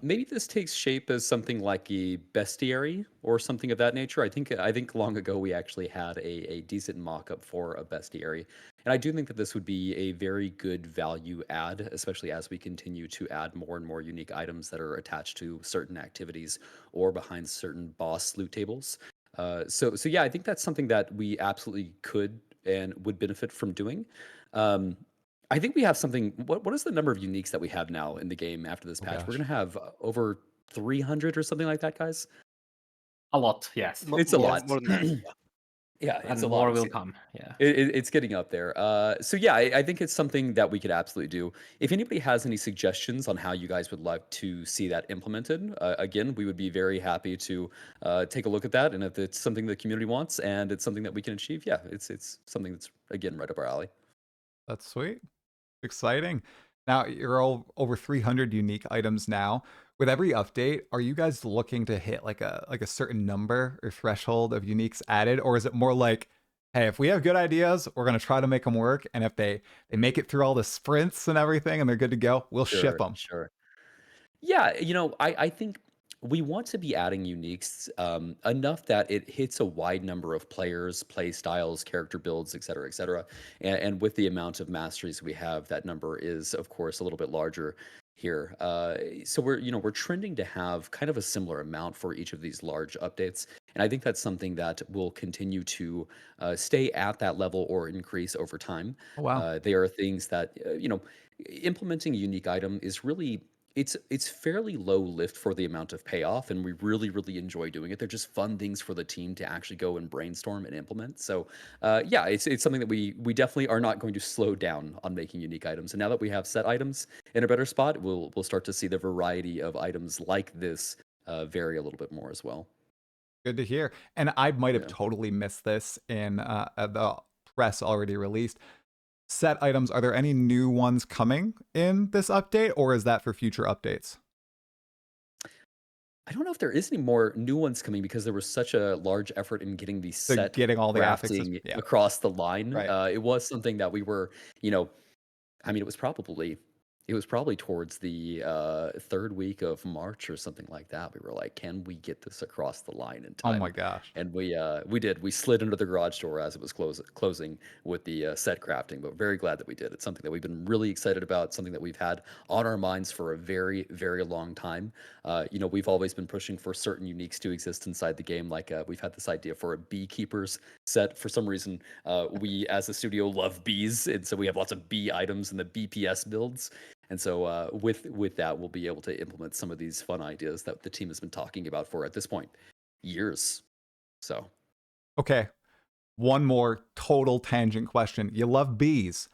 Maybe this takes shape as something like a bestiary or something of that nature. I think long ago we actually had a decent mock-up for a bestiary, and I do think that this would be a very good value add, especially as we continue to add more and more unique items that are attached to certain activities or behind certain boss loot tables. So yeah, I think that's something that we absolutely could and would benefit from doing. Um, I think we have something. What is the number of uniques that we have now in the game after this Oh patch? We're gosh. gonna have over 300 or something like that, guys. A lot, yes. It's a More, lot. more than that. Yeah, it's And a lot. more will come. Yeah. It's getting up there. So yeah, I think it's something that we could absolutely do. If anybody has any suggestions on how you guys would like to see that implemented, again, we would be very happy to take a look at that. And if it's something the community wants and it's something that we can achieve, yeah, it's something that's again right up our alley. That's sweet. Exciting. Now you're all over 300 unique items now. With every update, are you guys looking to hit like a certain number or threshold of uniques added, or is it more like, hey, if we have good ideas, we're gonna try to make them work, and if they make it through all the sprints and everything and they're good to go, we'll ship Sure, them? sure. Yeah, I think we want to be adding uniques enough that it hits a wide number of players, play styles, character builds, et cetera, et cetera. And with the amount of masteries we have, that number is, of course, a little bit larger here. So we're trending to have kind of a similar amount for each of these large updates. And I think that's something that will continue to stay at that level or increase over time. Oh wow. They are things that, implementing a unique item is really it's fairly low lift for the amount of payoff, and we really enjoy doing it. They're just fun things for the team to actually go and brainstorm and implement. So yeah, it's something that we definitely are not going to slow down on making unique items. And now that we have set items in a better spot, we'll start to see the variety of items like this vary a little bit more as well. Good to hear. And I might have Yeah. totally missed this in the press already released. Set items, are there any new ones coming in this update, or is that for future updates? I don't know if there is any more new ones coming because there was such a large effort in getting the So set getting all the affixes? crafting Yeah. across the line. Right. It was something that we were, you know, I mean, it was probably towards the third week of March or something like that. We were like, "Can we get this across the line in Oh my time?" gosh. And we did. We slid under the garage door as it was closing with the set crafting, but very glad that we did. It's something that we've been really excited about. Something that we've had on our minds for a very long time. We've always been pushing for certain uniques to exist inside the game. Like we've had this idea for a beekeepers set. For some reason, we as a studio love bees, and so we have lots of bee items in the BPS builds. And so with that, we'll be able to implement some of these fun ideas that the team has been talking about for at this point years. So Okay. One more total tangent question. You love bees.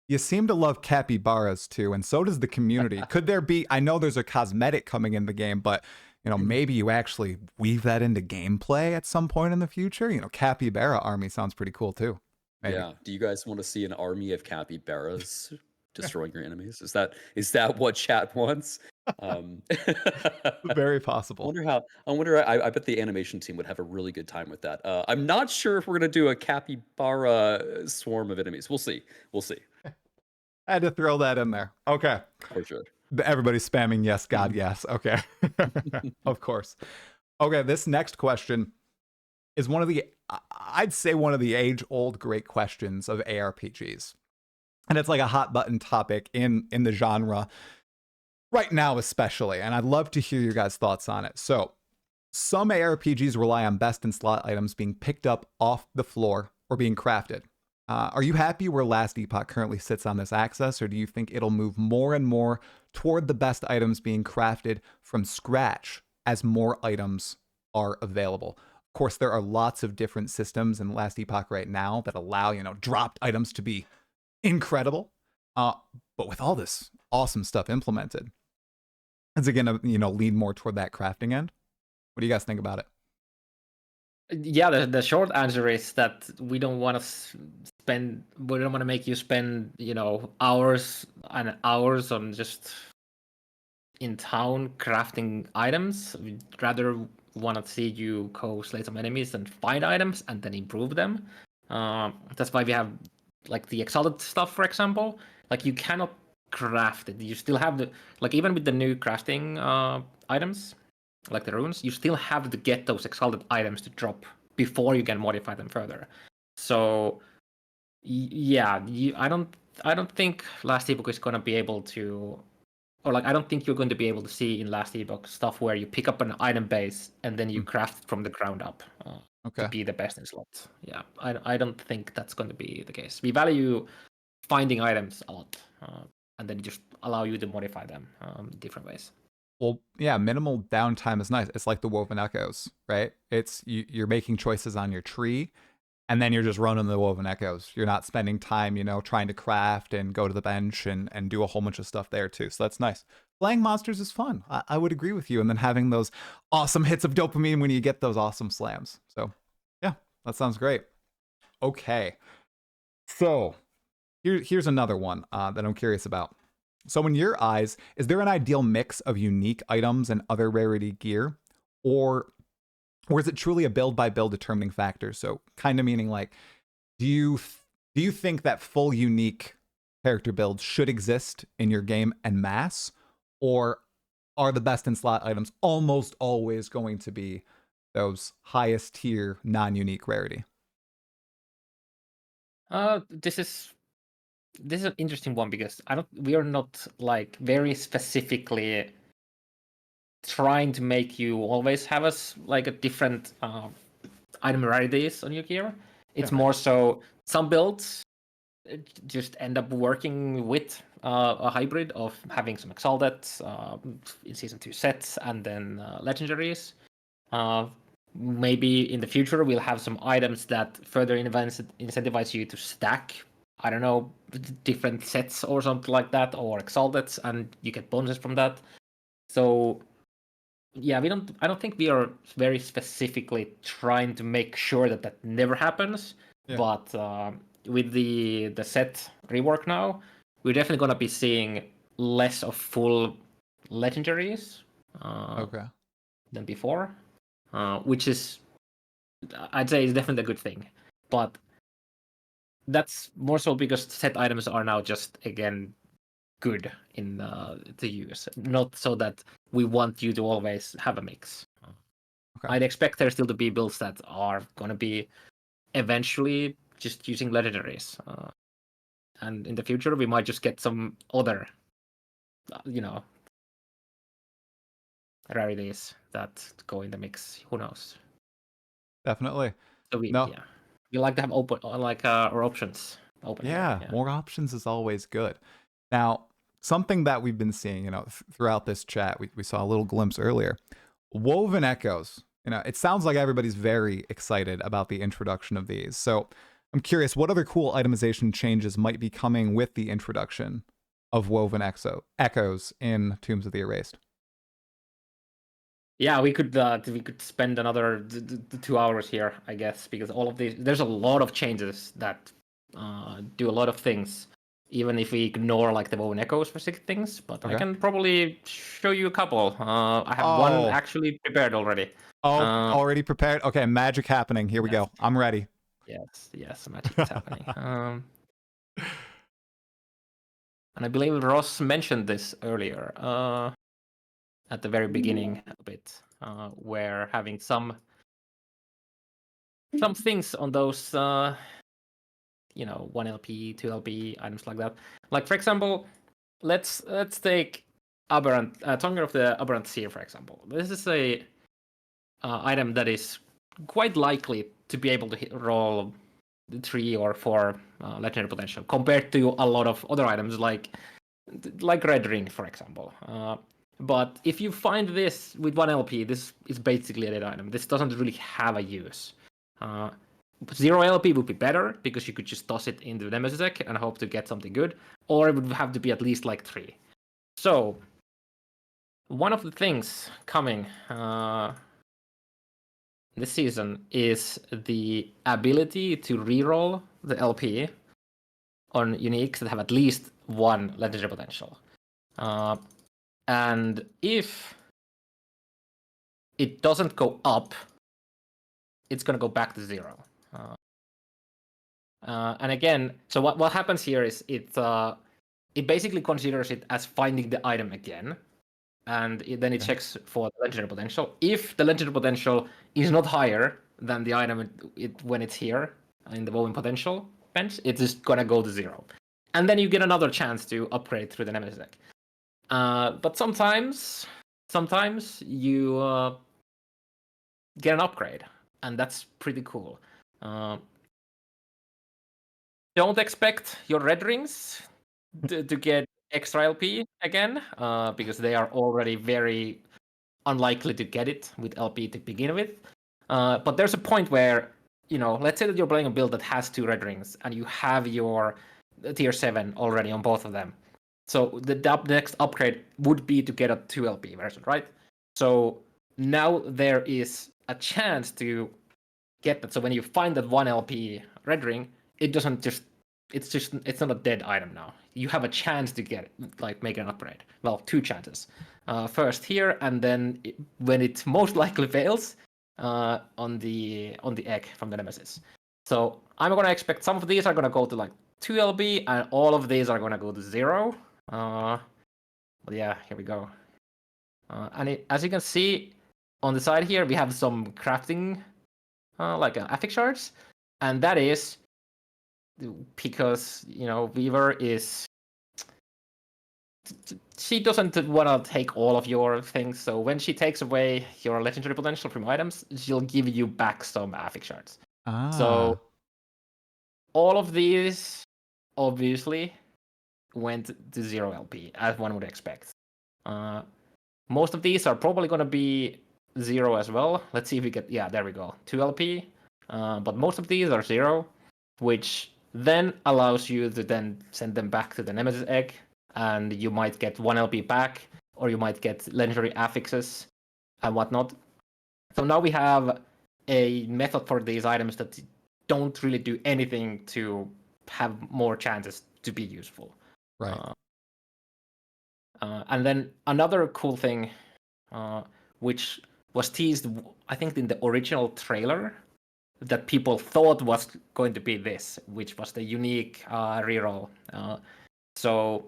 You seem to love capybaras too, and so does the community. Could there be, I know there's a cosmetic coming in the game, but maybe you actually weave that into gameplay at some point in the future? Capybara army sounds pretty cool too. Maybe. yeah, do you guys want to see an army of capybaras destroying your enemies? Is that what chat wants? Um, Very possible. I bet the animation team would have a really good time with that. I'm not sure if we're gonna do a capybara swarm of enemies. We'll see. We'll see I had to throw that in there. Okay. for sure. Everybody's spamming yes, God, yes. Okay. Of course. Okay, this next question is I'd say one of the age-old great questions of ARPGs. And it's like a hot button topic in the genre right now, especially. And I'd love to hear your guys' thoughts on it. So, some ARPGs rely on best in slot items being picked up off the floor or being crafted. Are you happy where Last Epoch currently sits on this axis, or do you think it'll move more and more toward the best items being crafted from scratch as more items are available? Of course, there are lots of different systems in Last Epoch right now that allow, dropped items to be incredible. But with all this awesome stuff implemented, is it going to, lean more toward that crafting end? What do you guys think about it? Yeah, the short answer is that we don't want to make you spend, hours and hours on just in town crafting items. We'd rather want to see you go slay some enemies and find items and then improve them. That's why we have like the exalted stuff, for example. Like you cannot craft it. You still have even with the new crafting items, like the runes, you still have to get those exalted items to drop before you can modify them further. So yeah, I don't think Last Epoch is gonna be able to, or I don't think you're going to be able to see in Last Epoch stuff where you pick up an item base and then you craft it from the ground up to be the best in slot. Yeah, I don't think that's going to be the case. We value finding items a lot, and then just allow you to modify them different ways. Well, yeah, minimal downtime is nice. It's like the Woven Echoes, right? It's you're making choices on your tree, and then you're just running the Woven Echoes. You're not spending time, trying to craft and go to the bench and do a whole bunch of stuff there too. So that's nice. Playing monsters is fun. I would agree with you. And then having those awesome hits of dopamine when you get those awesome slams. So yeah, that sounds great. Okay. So here's another one that I'm curious about. So in your eyes, is there an ideal mix of unique items and other rarity gear? Or is it truly a build by build determining factor? So kind of meaning like, do you think that full unique character builds should exist in your game en masse? Or are the best in slot items almost always going to be those highest tier non-unique rarity? This is an interesting one because we are not like very specifically trying to make you always have a different item rarities on your gear. It's more so some builds just end up working with a hybrid of having some exalted in season 2 sets and then legendaries. Maybe in the future we'll have some items that further incentivize you to stack, I don't know, different sets or something like that, or exalted, and you get bonuses from that. So yeah, I don't think we are very specifically trying to make sure that never happens. Yeah. But with the set rework now, we're definitely gonna be seeing less of full legendaries than before, which is, I'd say, is definitely a good thing. But that's more so because set items are now just again good in to use, not so that we want you to always have a mix. I'd expect there still to be builds that are going to be eventually just using legendaries, and in the future we might just get some other rarities that go in the mix. Who knows? Definitely. So we like to have open our options open. Yeah, more options is always good. Now, something that we've been seeing, throughout this chat, we saw a little glimpse earlier. Woven Echoes. It sounds like everybody's very excited about the introduction of these. So I'm curious, what other cool itemization changes might be coming with the introduction of Woven Echoes in Tombs of the Erased? Yeah, we could spend another 2 hours here, I guess, because all of these, there's a lot of changes that do a lot of things, even if we ignore the Woven Echo specific things. But I can probably show you a couple. I have one actually prepared already. Already prepared? Okay, magic happening. Here we go. I'm ready. Yes, magic is happening. and I believe Ross mentioned this earlier at the very beginning a bit, where having some things on those 1LP, 2LP items like that. Like for example, let's take Aberrant, Tongue of the Aberrant Seer, for example. This is a item that is quite likely to be able to roll 3 or 4 legendary potential compared to a lot of other items like Red Ring, for example. But if you find this with 1LP, this is basically a dead item. This doesn't really have a use. 0 LP would be better because you could just toss it into the Nemesis deck and hope to get something good, or it would have to be at least like 3. So, one of the things coming this season is the ability to reroll the LP on uniques that have at least 1 legendary potential. And if it doesn't go up, it's going to go back to 0. And again, so what happens here is it basically considers it as finding the item again, and then it checks for the legendary potential. If the legendary potential is not higher than the item when it's here in the Woven Potential bench, it's just gonna go to 0. And then you get another chance to upgrade through the Nemesis deck. But sometimes you get an upgrade, and that's pretty cool. Don't expect your Red Rings to get extra LP again, because they are already very unlikely to get it with LP to begin with. But there's a point where, let's say that you're playing a build that has 2 Red Rings, and you have your tier 7 already on both of them. So the next upgrade would be to get a 2 LP version, right? So now there is a chance to get that. So when you find that 1 LP Red Ring, it doesn't just it's not a dead item now. You have a chance to get it, like make an upgrade. Well, 2 chances. First here, and then when it most likely fails, on the egg from the Nemesis. So I'm gonna expect some of these are gonna go to like 2 LB, and all of these are gonna go to 0. But yeah, here we go. And as you can see on the side here, we have some crafting, like affix shards, and that is because Weaver is she doesn't want to take all of your things, so when she takes away your legendary potential from items, she'll give you back some affix shards. So all of these obviously went to 0 LP, as one would expect. Most of these are probably going to be 0 as well. Let's see if we get, there we go, 2 LP. But most of these are 0, which then allows you to then send them back to the Nemesis egg, and you might get 1 LP back, or you might get legendary affixes and whatnot. So now we have a method for these items that don't really do anything to have more chances to be useful. Right. And then another cool thing, which was teased, I think, in the original trailer, that people thought was going to be this, which was the unique reroll. So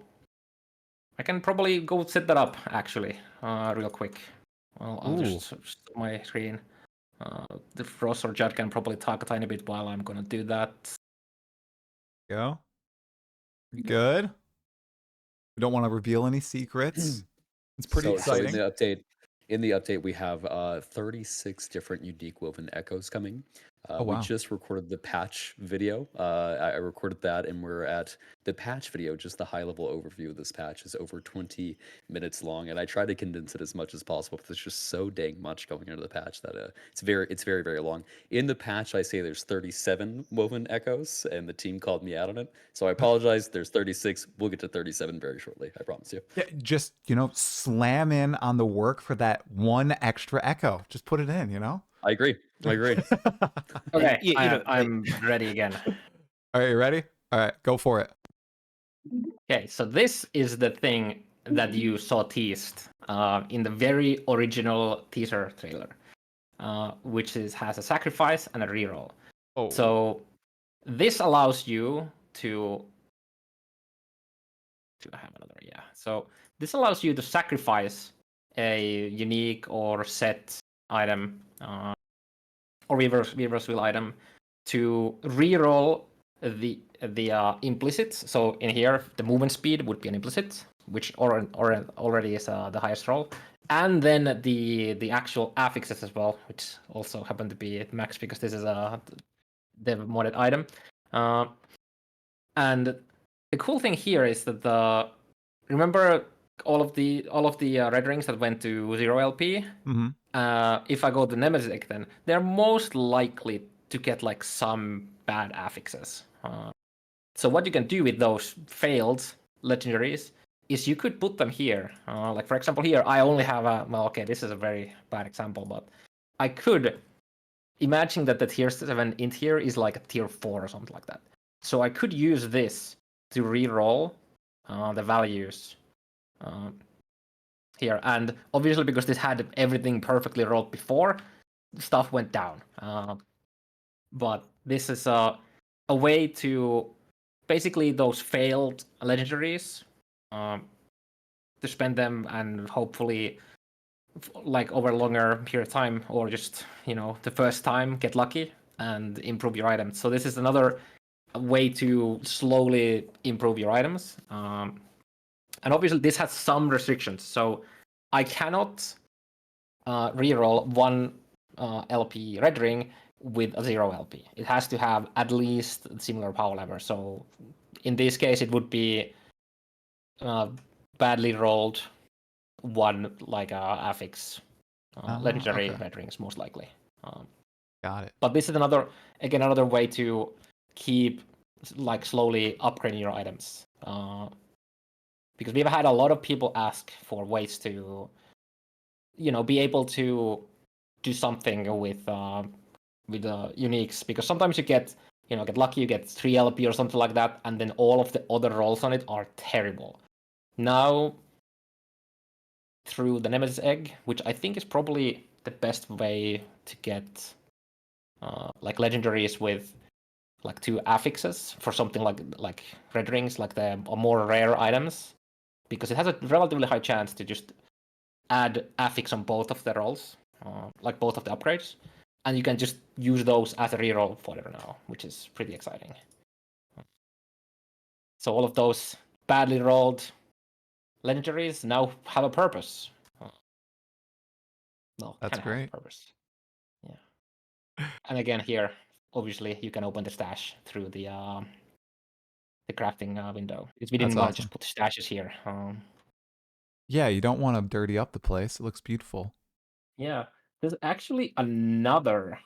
I can probably go set that up, actually, real quick. I'll just stop my screen. The Ross or Judd can probably talk a tiny bit while I'm going to do that. Go. Good. We don't want to reveal any secrets. It's pretty exciting. So in the update, we have 36 different unique woven echoes coming. Wow. We just recorded the patch video. I recorded that, and we're at the patch video. Just the high-level overview of this patch is over 20 minutes long, and I try to condense it as much as possible because there's just so dang much going into the patch that it's very, very long. In the patch, I say there's 37 woven echoes, and the team called me out on it. So I apologize. There's 36. We'll get to 37 very shortly. I promise you. Yeah, just slam in on the work for that 1 extra echo. Just put it in. I agree. Okay, I'm ready again. All right, you ready? All right, go for it. Okay, so this is the thing that you saw teased in the very original teaser trailer, which has a sacrifice and a reroll. So this allows you to Do I have another? Yeah. So this allows you to sacrifice a unique or set item or reverse wheel item to reroll the implicit. So in here, the movement speed would be an implicit, which already is the highest roll, and then the actual affixes as well, which also happen to be at max because this is the modded item. And the cool thing here is that remember all of the red rings that went to 0 LP. Mm-hmm. If I go to Nemesis Egg, then they're most likely to get like some bad affixes. So what you can do with those failed legendaries is you could put them here. Like for example, here I only have a this is a very bad example, but I could imagine that the tier 7 int here is like a tier 4 or something like that. So I could use this to reroll the values here, and obviously because this had everything perfectly rolled before, stuff went down. But this is a way to basically those failed legendaries to spend them and hopefully like over a longer period of time, or just the first time get lucky and improve your items. So this is another way to slowly improve your items. And obviously this has some restrictions. So I cannot reroll 1 LP red ring with a 0 LP. It has to have at least similar power level. So in this case, it would be badly rolled 1 like affix legendary red rings, most likely. Got it. But this is another way to keep like slowly upgrading your items. Because we've had a lot of people ask for ways to be able to do something with uniques, because sometimes you get lucky, you get 3 LP or something like that, and then all of the other rolls on it are terrible. Now, through the Nemesis Egg, which I think is probably the best way to get like legendaries with like 2 affixes for something like red rings, like the more rare items, because it has a relatively high chance to just add affix on both of the rolls, like both of the upgrades, and you can just use those as a reroll fodder now, which is pretty exciting. So all of those badly rolled legendaries now have a purpose. No, That's kind of have great. a purpose. Yeah. And again, here, obviously, you can open the stash through the crafting window, because we didn't want to just put the stashes here. Yeah, you don't want to dirty up the place. It looks beautiful. Yeah, there's actually another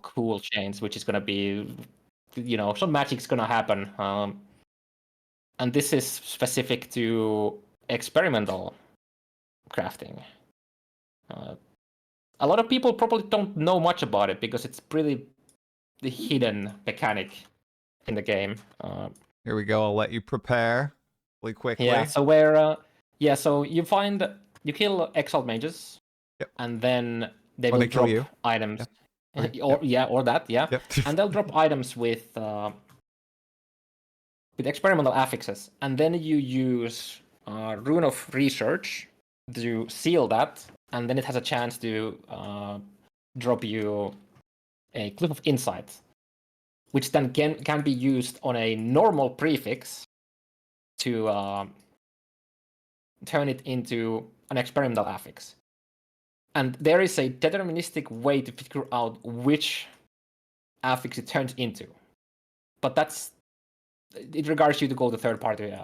cool change, which is going to be, some magic's going to happen. And this is specific to experimental crafting. A lot of people probably don't know much about it because it's pretty the hidden mechanic in the game. Here we go. I'll let you prepare really quickly. Yeah, so so you kill exiled mages, and then they will drop items. Yep. Or that, Yep. And they'll drop items with experimental affixes, and then you use Rune of Research to seal that, and then it has a chance to drop you a Cliff of Insight, which then can be used on a normal prefix to turn it into an experimental affix. And there is a deterministic way to figure out which affix it turns into. But it requires you to go to third-party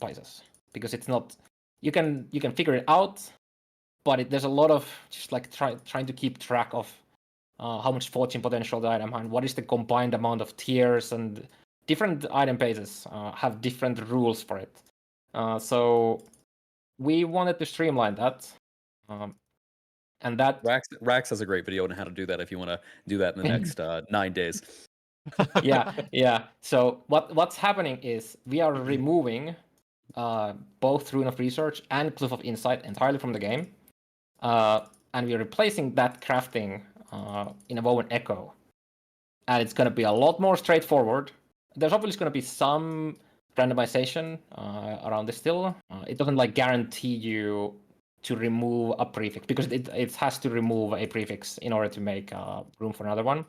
places, because it's not. You can figure it out, but there's a lot of just like trying to keep track of how much fortune potential the item has, and what is the combined amount of tiers, and different item bases have different rules for it. So we wanted to streamline that. And that Rax has a great video on how to do that if you want to do that in the next 9 days. Yeah. So what's happening is we are removing both Rune of Research and Cliff of Insight entirely from the game, and we're replacing that crafting in a Woven Echo, and it's going to be a lot more straightforward. There's obviously going to be some randomization around this still. It doesn't like guarantee you to remove a prefix because it has to remove a prefix in order to make room for another one.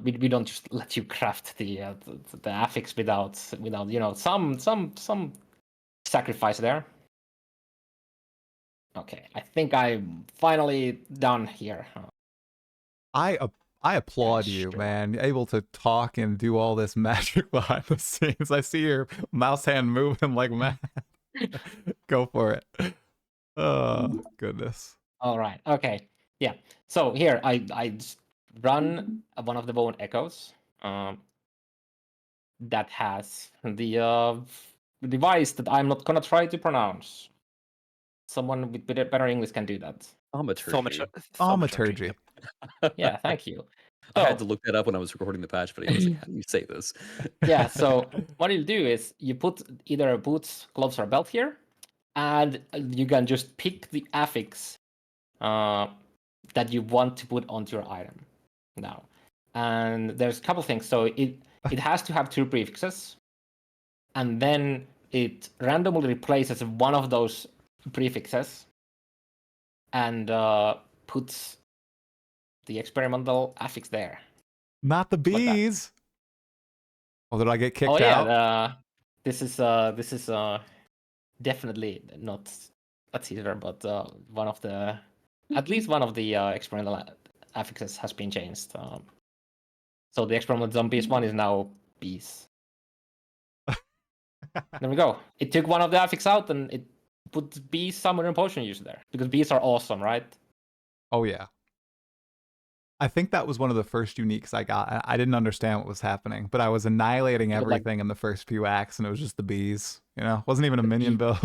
We don't just let you craft the affix without some sacrifice there. Okay, I think I'm finally done here. I applaud Yeah, you, sure. man. Able to talk and do all this magic behind the scenes. I see your mouse hand moving like mad. Go for it. Oh, goodness. All right. Okay. Yeah. So here I just run one of the bone echoes that has the device that I'm not gonna try to pronounce. Someone with better English can do that. Thaumaturgy. Thaumaturgy. Yeah. Thank you. I had So to look that up when I was recording the patch video. I was like, how do you say this? yeah. So what you'll do is you put either boots, gloves, or a belt here, and you can just pick the affix that you want to put onto your item now. And there's a couple things. So it has to have two prefixes, and then it randomly replaces one of those prefixes and puts the experimental affix there. Not the Like that. bees. Oh, did I get kicked Oh yeah, out? this is definitely not a teaser, but one of the at least one of the experimental affixes has been changed. So the experimental zombies one is now bees. There we go. It took one of the affix out and it put bees summoner and potion user there because bees are awesome, right? Oh, yeah. I think that was one of the first uniques I got. I didn't understand what was happening, but I was annihilating everything in the first few acts, and it was just the bees. You know, wasn't even a minion build.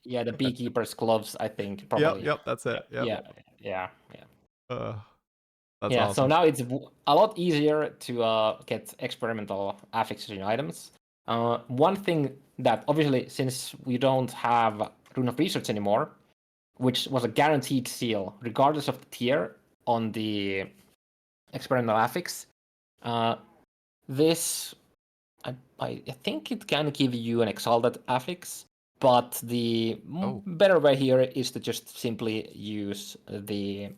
Yeah, the beekeeper's gloves, I think, probably. Yep, that's it. Yep. Yeah. That's Yeah, awesome. so now it's a lot easier to get experimental affixes in items. One thing that, obviously, since we don't have Rune of Research anymore, which was a guaranteed seal, regardless of the tier on the experimental affix, this, I think it can give you an exalted affix, but the better way here is to just simply use the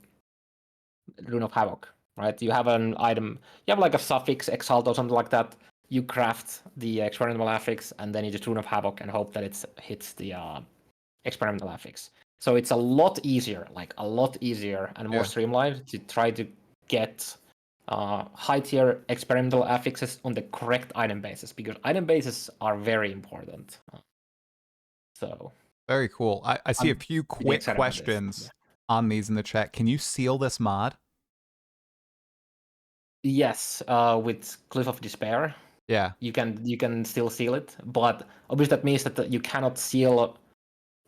Rune of Havoc, right? You have an item, you have like a suffix, exalt, or something like that. You craft the experimental affix, and then you just Rune of Havoc and hope that it hits the experimental affix. So it's a lot easier and more streamlined to try to get high tier experimental affixes on the correct item basis, because item bases are very important. So very cool. I see a few quick questions on these in the chat. Can you seal this mod? Yes, with Cliff of Despair. Yeah. You can still seal it, but obviously that means that you cannot seal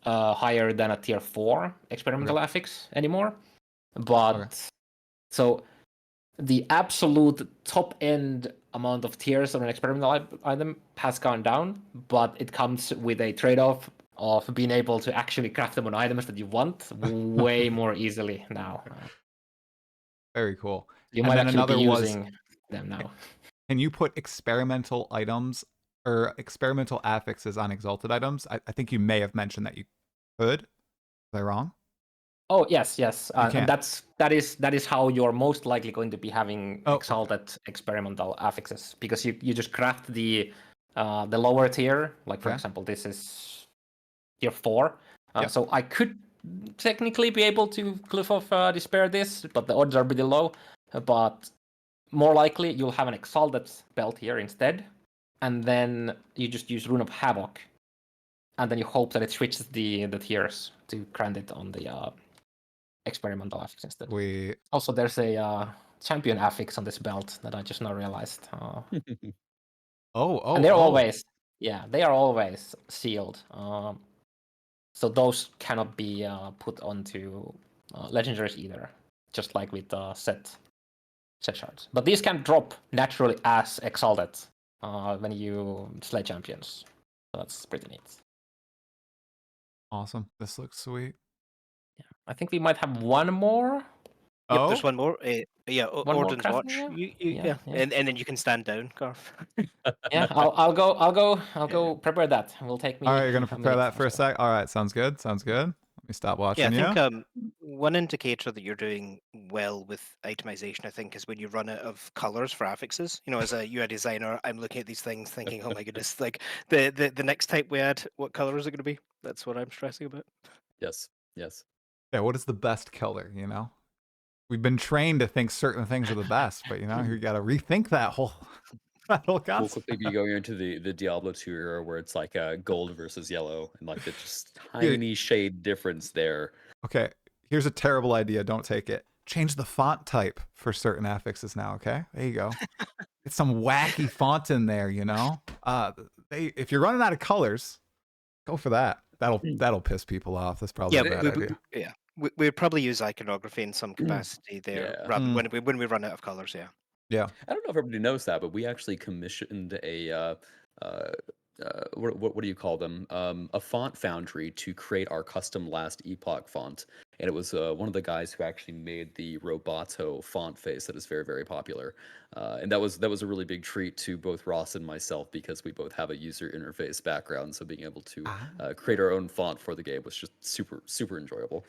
higher than a tier 4 experimental affix anymore. But so the absolute top end amount of tiers on an experimental item has gone down, but it comes with a trade-off of being able to actually craft them on items that you want way more easily now. Very cool. You might actually be using them now. Can you put experimental items or experimental affixes on exalted items? I think you may have mentioned that you could. Was I wrong? Oh yes. And that is how you're most likely going to be having exalted experimental affixes, because you just craft the lower tier. Like for example, this is tier 4. So I could technically be able to Cliff of Despair this, but the odds are pretty low. But more likely you'll have an exalted belt here instead, and then you just use Rune of Havoc, and then you hope that it switches the tiers to grant it on the experimental affix instead. Also, there's a champion affix on this belt that I just now realized. And they're always, they are always sealed. So those cannot be put onto legendaries either, just like with set shards. But these can drop naturally as exalted when you slay champions. So that's pretty neat. Awesome. This looks sweet. Yeah, I think we might have one more Yep, there's Oh, one more. Yeah, One more Orden's crafting, Watch. yeah. You, Yeah, yeah, yeah. and then you can stand down, Garth. Yeah, I'll go prepare that. It will take all me right. You're gonna a prepare minute that or for a so. sec. All right, sounds good. Sounds good. Let me stop Yeah, I watching think you. one indicator that you're doing well with itemization, I think, is when you run out of colors for affixes. You know, as a UI designer, I'm looking at these things thinking, oh my goodness, like the next type we add, what color is it going to be? That's what I'm stressing about. Yes, yes. Yeah, what is the best color? You know, we've been trained to think certain things are the best, but you know, you got to rethink that whole that whole We'll concept. quickly be going into the Diablo 2 era where it's like gold versus yellow and like the just Here, tiny shade difference there. okay, here's a terrible idea. Don't take it. Change the font type for certain affixes now. Okay, there you go. Get some wacky font in there. You know, if you're running out of colors, go for that. That'll piss people off. That's probably Yeah, a bad idea. we'd probably use iconography in some capacity there, Yeah. rather when we run out of colors. Yeah. Yeah. I don't know if everybody knows that, but we actually commissioned what do you call them? A font foundry to create our custom Last Epoch font, and it was one of the guys who actually made the Roboto font face that is very, very popular. And that was a really big treat to both Ross and myself because we both have a user interface background. So being able to Ah, create our own font for the game was just super, super enjoyable.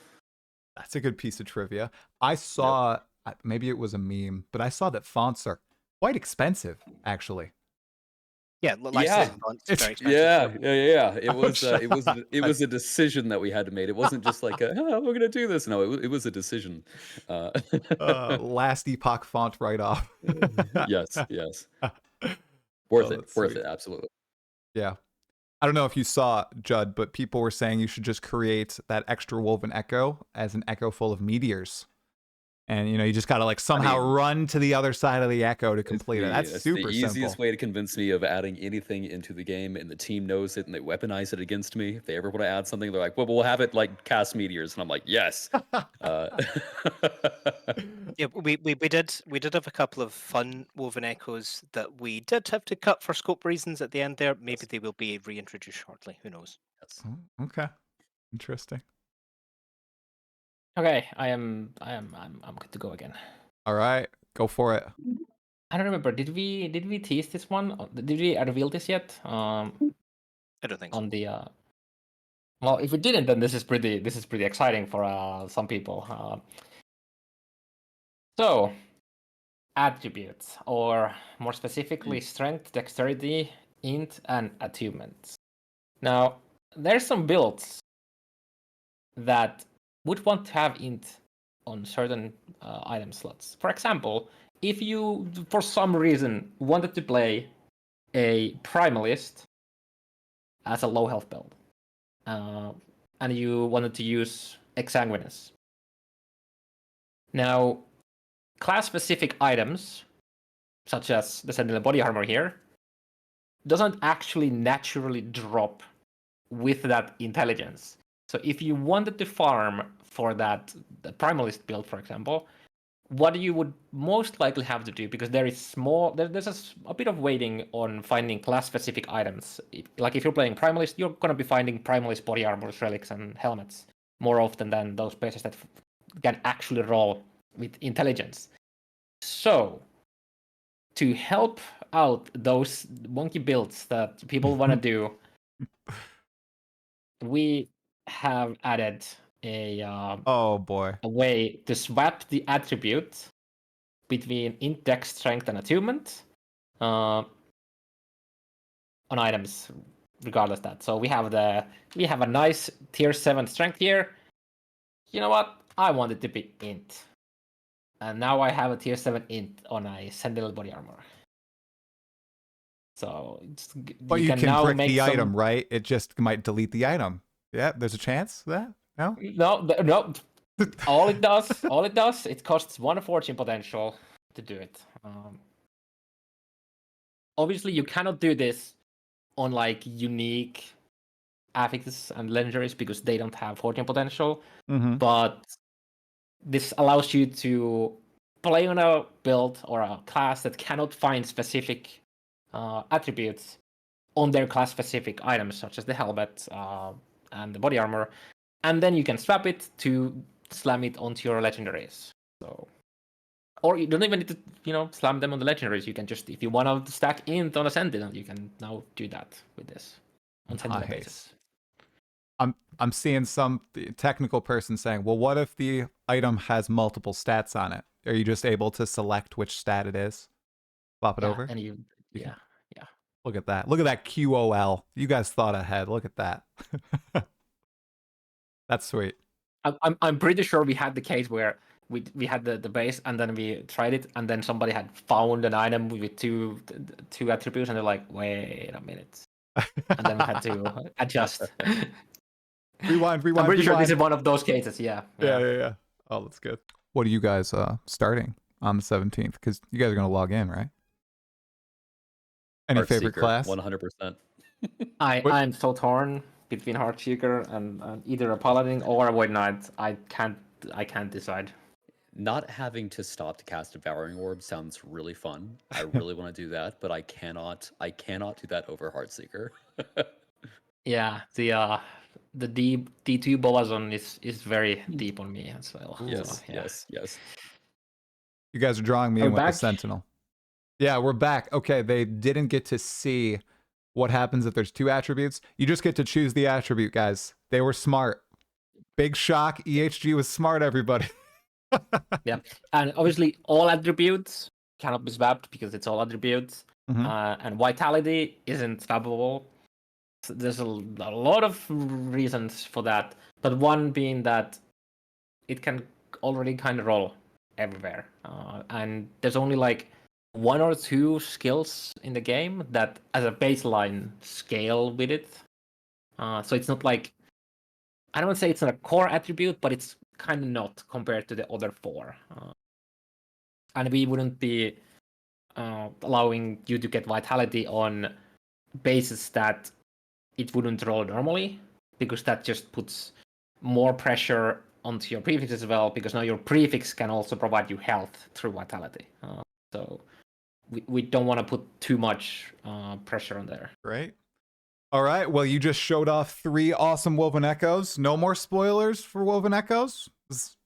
that's a good piece of trivia. I Yep. saw maybe it was a meme, but I saw that fonts are quite expensive, actually. Yeah, Yeah. licensing fonts It's very expensive. Yeah. It ouch. was a decision that we had to make. It wasn't just like oh, we're gonna do this. No, it was a decision. Uh, Last Epoch font right off. yes, yes, Oh, that's worth sweet. it, absolutely. Yeah. I don't know if you saw, Judd, but people were saying you should just create that extra woven echo as an echo full of meteors. And you know, you just gotta like I somehow mean, run to the other side of the echo to complete it. That's it's the super easiest simple. way to convince me of adding anything into the game, and the team knows it, and they weaponize it against me. If they ever want to add something, they're like, "Well, we'll have it like cast meteors," and I'm like, "Yes." Uh, Yeah, we did have a couple of fun woven echoes that we did have to cut for scope reasons at the end there. Maybe yes, they will be reintroduced shortly. Who knows? yes. Oh, okay. Interesting. Okay, I'm good to go again. All right, go for it. I don't remember. Did we tease this one? Did we reveal this yet? I don't think so. On the well, if we didn't, then this is pretty exciting for some people. So attributes, or more specifically, strength, dexterity, int, and attunements. Now, there's some builds that would want to have int on certain item slots. For example, if you, for some reason, wanted to play a primalist as a low health build, and you wanted to use exsanguinous. Now, class-specific items, such as the Sentinel body armor here, doesn't actually naturally drop with that intelligence. So if you wanted to farm for the primalist build, for example, what you would most likely have to do, because there's a bit of waiting on finding class-specific items. Like if you're playing primalist, you're going to be finding primalist body armors, relics, and helmets more often than those places that can actually roll with intelligence. So to help out those monkey builds that people want to do, we have added Oh boy. a way to swap the attribute between int, dex, strength, and attunement on items, regardless of that. So we have a nice tier 7 strength here. You know what? I want it to be int, and now I have a tier 7 int on a Sentinel body armor. So But you can now brick make the some... item, right? It just might delete the item. Yeah, there's a chance of that? No? No. all it does, it costs 1 fortune potential to do it. Obviously, you cannot do this on like unique affixes and legendaries because they don't have fortune potential. Mm-hmm. But this allows you to play on a build or a class that cannot find specific attributes on their class-specific items, such as the helmet and the body armor, and then you can swap it to slam it onto your legendaries. So, or you don't even need to, slam them on the legendaries. You can just, if you want to stack int on a sentinel, you can now do that with this on sentinel basis. I'm seeing some technical person saying, well, what if the item has multiple stats on it? Are you just able to select which stat it is? Flop it over? And Yeah. yeah. Look at that. Look at that QOL. You guys thought ahead. Look at that. That's sweet. I'm pretty sure we had the case where we had the base and then we tried it and then somebody had found an item with two attributes and they're like, wait a minute. And then we had to adjust. Rewind. I'm pretty sure this is one of those cases. Yeah. Yeah. Oh, that's good. What are you guys starting on the 17th? Because you guys are going to log in, right? Any favorite class? 100%. I'm so torn between Heartseeker and either a Paladin or a Void Knight. I can't decide. Not having to stop to cast Devouring Orb sounds really fun. I really want to do that, but I cannot do that over Heartseeker. Yeah, the D2 Bolazon is very deep on me as well. Yes, so, yeah. yes. You guys are drawing me in with the Sentinel. Yeah, we're back. Okay, they didn't get to see what happens if there's two attributes. You just get to choose the attribute, guys. They were smart. Big shock. EHG was smart, everybody. Yeah, and obviously all attributes cannot be swapped because it's all attributes. And Vitality isn't swappable. So there's a lot of reasons for that, but one being that it can already kind of roll everywhere. And there's only like one or two skills in the game that as a baseline scale with it. So it's not like, I don't want to say it's not a core attribute, but it's kind of not compared to the other four. And we wouldn't be allowing you to get Vitality on bases that it wouldn't roll normally, because that just puts more pressure onto your prefix as well, because now your prefix can also provide you health through Vitality. So we don't want to put too much pressure on there. Right. All right. Well, you just showed off 3 awesome Woven Echoes. No more spoilers for Woven Echoes.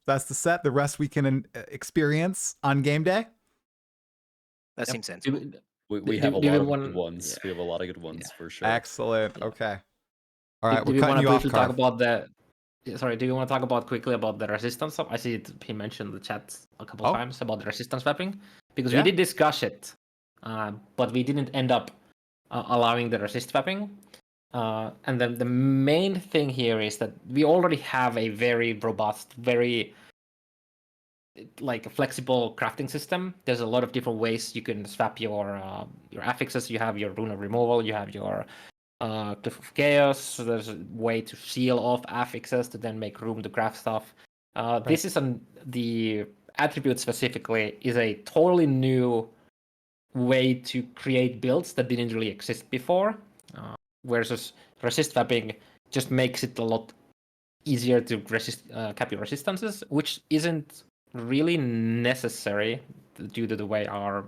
That's the set. The rest we can experience on game day. That seems sensible. We have a lot of good ones. We have a lot of good ones for sure. Excellent. Yeah. Okay. All right. Do we want to briefly talk about the? Sorry. Do you want to talk about quickly about the resistance stuff? I see he mentioned in the chat a couple of times about the resistance swapping, because we did discuss it, but we didn't end up allowing the resist swapping. And then the main thing here is that we already have a very robust, very like a flexible crafting system. There's a lot of different ways you can swap your affixes. You have your rune of removal. You have your Cliff of Chaos. So there's a way to seal off affixes to then make room to craft stuff. This is the attribute specifically is a totally new way to create builds that didn't really exist before. Versus resist swapping just makes it a lot easier to resist cap your resistances, which isn't really necessary due to the way our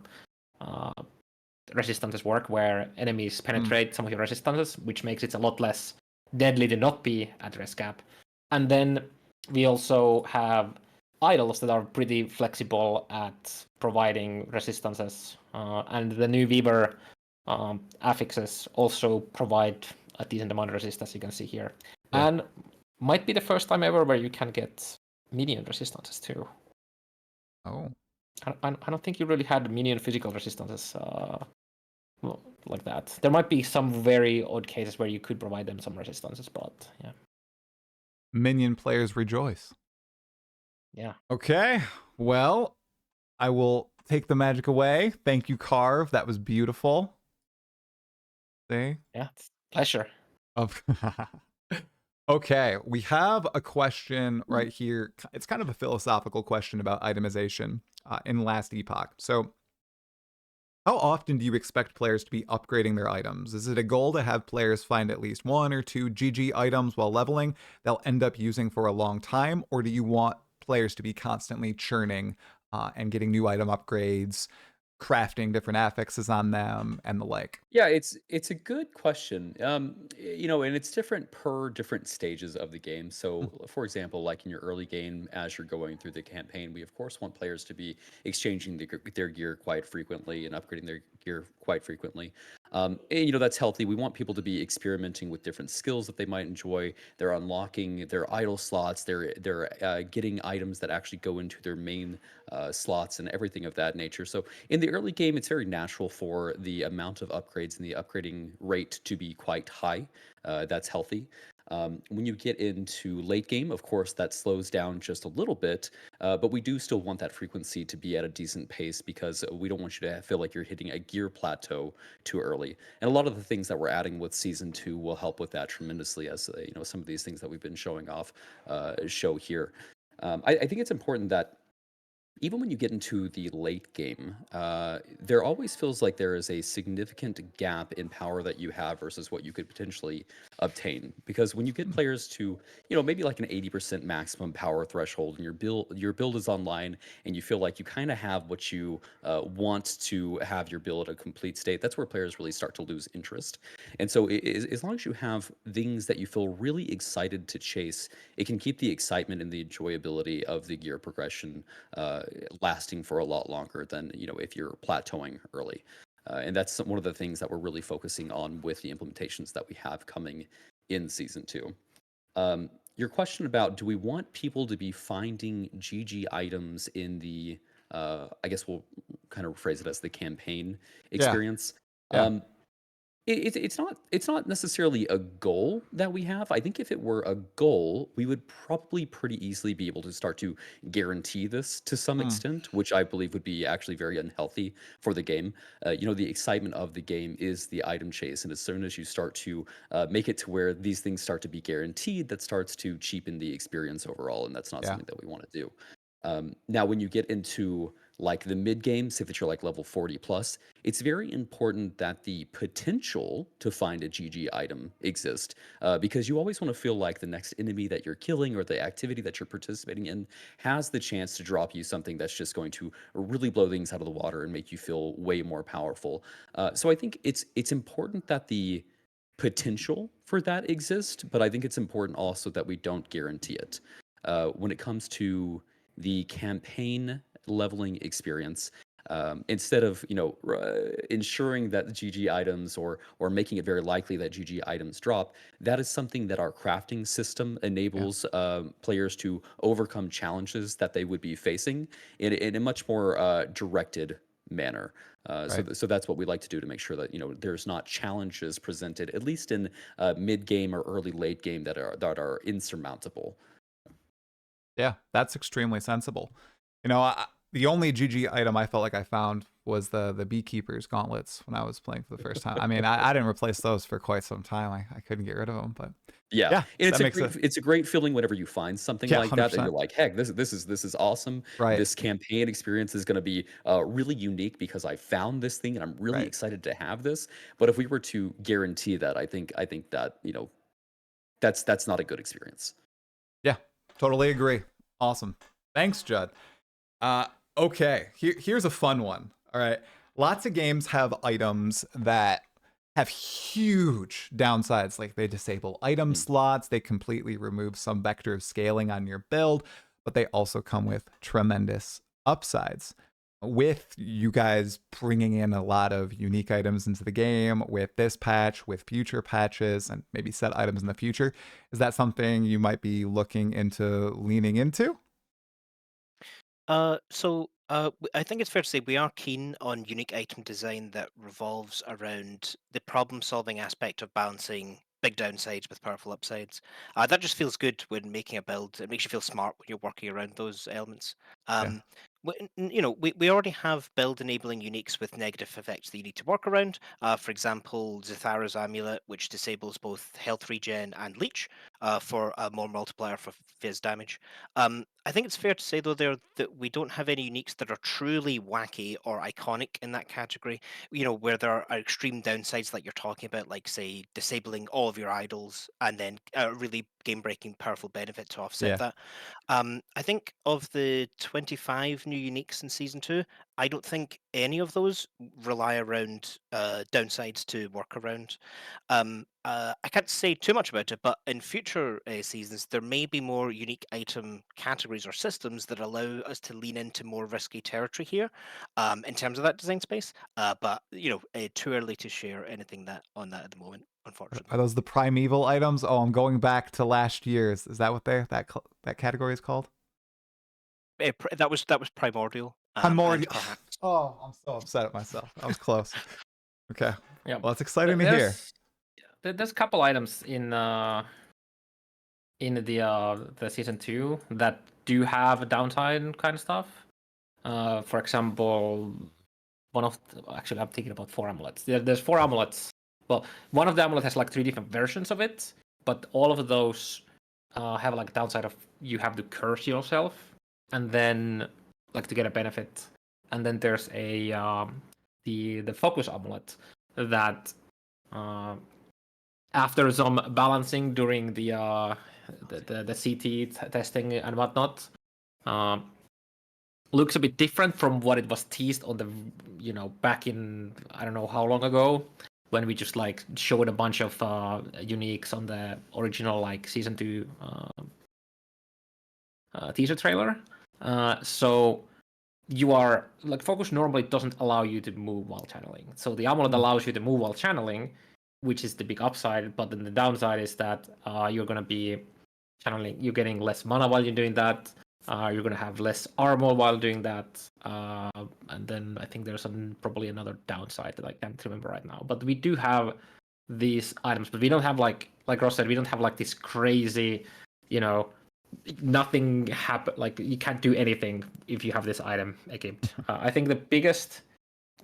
resistances work, where enemies penetrate some of your resistances, which makes it a lot less deadly to not be at rest cap. And then we also have idols that are pretty flexible at providing resistances, and the new Weaver affixes also provide a decent amount of resistance, you can see here. And might be the first time ever where you can get minion resistances too. Oh. I don't think you really had minion physical resistances like that. There might be some very odd cases where you could provide them some resistances, but yeah. Minion players rejoice. Yeah. Okay. Well, I will take the magic away. Thank you, Karv. That was beautiful. See? Yeah, it's a pleasure. Okay, we have a question right here. It's kind of a philosophical question about itemization in Last Epoch. So, how often do you expect players to be upgrading their items? Is it a goal to have players find at least 1 or 2 GG items while leveling they'll end up using for a long time? Or do you want players to be constantly churning and getting new item upgrades, crafting different affixes on them and the like? Yeah, it's a good question. And it's different per different stages of the game. Mm, So, for example, like in your early game, as you're going through the campaign, we of course want players to be exchanging their gear quite frequently and upgrading their gear quite frequently. And that's healthy. We want people to be experimenting with different skills that they might enjoy. They're unlocking their idle slots. They're getting items that actually go into their main slots and everything of that nature. So in the early game, it's very natural for the amount of upgrades and the upgrading rate to be quite high. That's healthy. When you get into late game, of course, that slows down just a little bit, but we do still want that frequency to be at a decent pace because we don't want you to feel like you're hitting a gear plateau too early. And a lot of the things that we're adding with season two will help with that tremendously, as some of these things that we've been showing off show here. I think it's important that even when you get into the late game, there always feels like there is a significant gap in power that you have versus what you could potentially obtain. Because when you get mm, players to, maybe like an 80% maximum power threshold, and your build is online, and you feel like you kind of have what you want to have your build a complete state, that's where players really start to lose interest. And so, as long as you have things that you feel really excited to chase, it can keep the excitement and the enjoyability of the gear progression uh, lasting for a lot longer than if you're plateauing early. And that's one of the things that we're really focusing on with the implementations that we have coming in season two. Your question about, do we want people to be finding GG items in the I guess we'll kind of phrase it as the campaign yeah, experience. yeah. Um, it's not necessarily a goal that we have. I think if it were a goal, we would probably pretty easily be able to start to guarantee this to some Mm, extent, which I believe would be actually very unhealthy for the game. The excitement of the game is the item chase, and as soon as you start to make it to where these things start to be guaranteed, that starts to cheapen the experience overall, and that's not yeah, something that we want to do. Now, when you get into like the mid game, say that you're like level 40 plus, it's very important that the potential to find a GG item exist, because you always want to feel like the next enemy that you're killing or the activity that you're participating in has the chance to drop you something that's just going to really blow things out of the water and make you feel way more powerful. So I think it's important that the potential for that exists, but I think it's important also that we don't guarantee it. When it comes to the campaign leveling experience, instead of ensuring that the GG items or making it very likely that GG items drop, that is something that our crafting system yeah, enables players to overcome challenges that they would be facing in a much more directed manner. right. So that's what we like to do to make sure that there's not challenges presented, at least in mid game or early late game, that are insurmountable. Yeah, that's extremely sensible. The only GG item I felt like I found was the beekeeper's gauntlets when I was playing for the first time. I mean, I didn't replace those for quite some time. I couldn't get rid of them, but Yeah, yeah, and that makes it. it's a great feeling whenever you find something Yeah, like that, and 100%. you're like, "Heck, this is awesome. Right, This campaign experience is gonna be, really unique because I found this thing, and I'm really right. excited to have this." But if we were to guarantee that, I think that, that's not a good experience. Yeah, totally agree. Awesome. Thanks, Judd. Uh, okay, here's a fun one. All right. Lots of games have items that have huge downsides, like they disable item Mm. slots, they completely remove some vector of scaling on your build, but they also come with tremendous upsides. With you guys bringing in a lot of unique items into the game with this patch, with future patches, and maybe set items in the future, is that something you might be looking into leaning into? I think it's fair to say we are keen on unique item design that revolves around the problem-solving aspect of balancing big downsides with powerful upsides. That just feels good when making a build. It makes you feel smart when you're working around those elements. Yeah. Um, we already have build enabling uniques with negative effects that you need to work around. For example, Zithara's amulet, which disables both health regen and leech for a more multiplier for phase damage. I think it's fair to say, though, there that we don't have any uniques that are truly wacky or iconic in that category. Where there are extreme downsides, like you're talking about, like say disabling all of your idols, and then a really game-breaking, powerful benefit to offset Yeah. that. I think of the 25 new uniques in season two, I don't think any of those rely around downsides to work around. I can't say too much about it, but in future seasons, there may be more unique item categories or systems that allow us to lean into more risky territory here, in terms of that design space. But too early to share anything that on that at the moment, unfortunately. Are those the primeval items? Oh, I'm going back to last year's. Is that what that category is called? That was primordial. And Primordial. perhaps Oh, I'm so upset at myself. I was close. Okay. Yeah. Well, it's exciting to hear. There's a couple items in the season 2 that do have downtime kind of stuff. For example, actually I'm thinking about 4 amulets. There's 4 amulets. Well, one of the amulets has like 3 different versions of it, but all of those have like a downside of you have to curse yourself, and then like to get a benefit. And then there's the focus amulet that after some balancing during the CT testing and whatnot, looks a bit different from what it was teased on the back in I don't know how long ago, when we just like showed a bunch of uniques on the original like season 2 teaser trailer. So you are like focus normally doesn't allow you to move while channeling. So the amulet allows you to move while channeling, which is the big upside. But then the downside is that you're gonna be channeling. You're getting less mana while you're doing that. You're gonna have less armor while doing that. And then I think there's probably another downside that I can't remember right now. But we do have these items, but we don't have like Ross said, we don't have like this crazy, nothing happen. Like you can't do anything if you have this item equipped. I think the biggest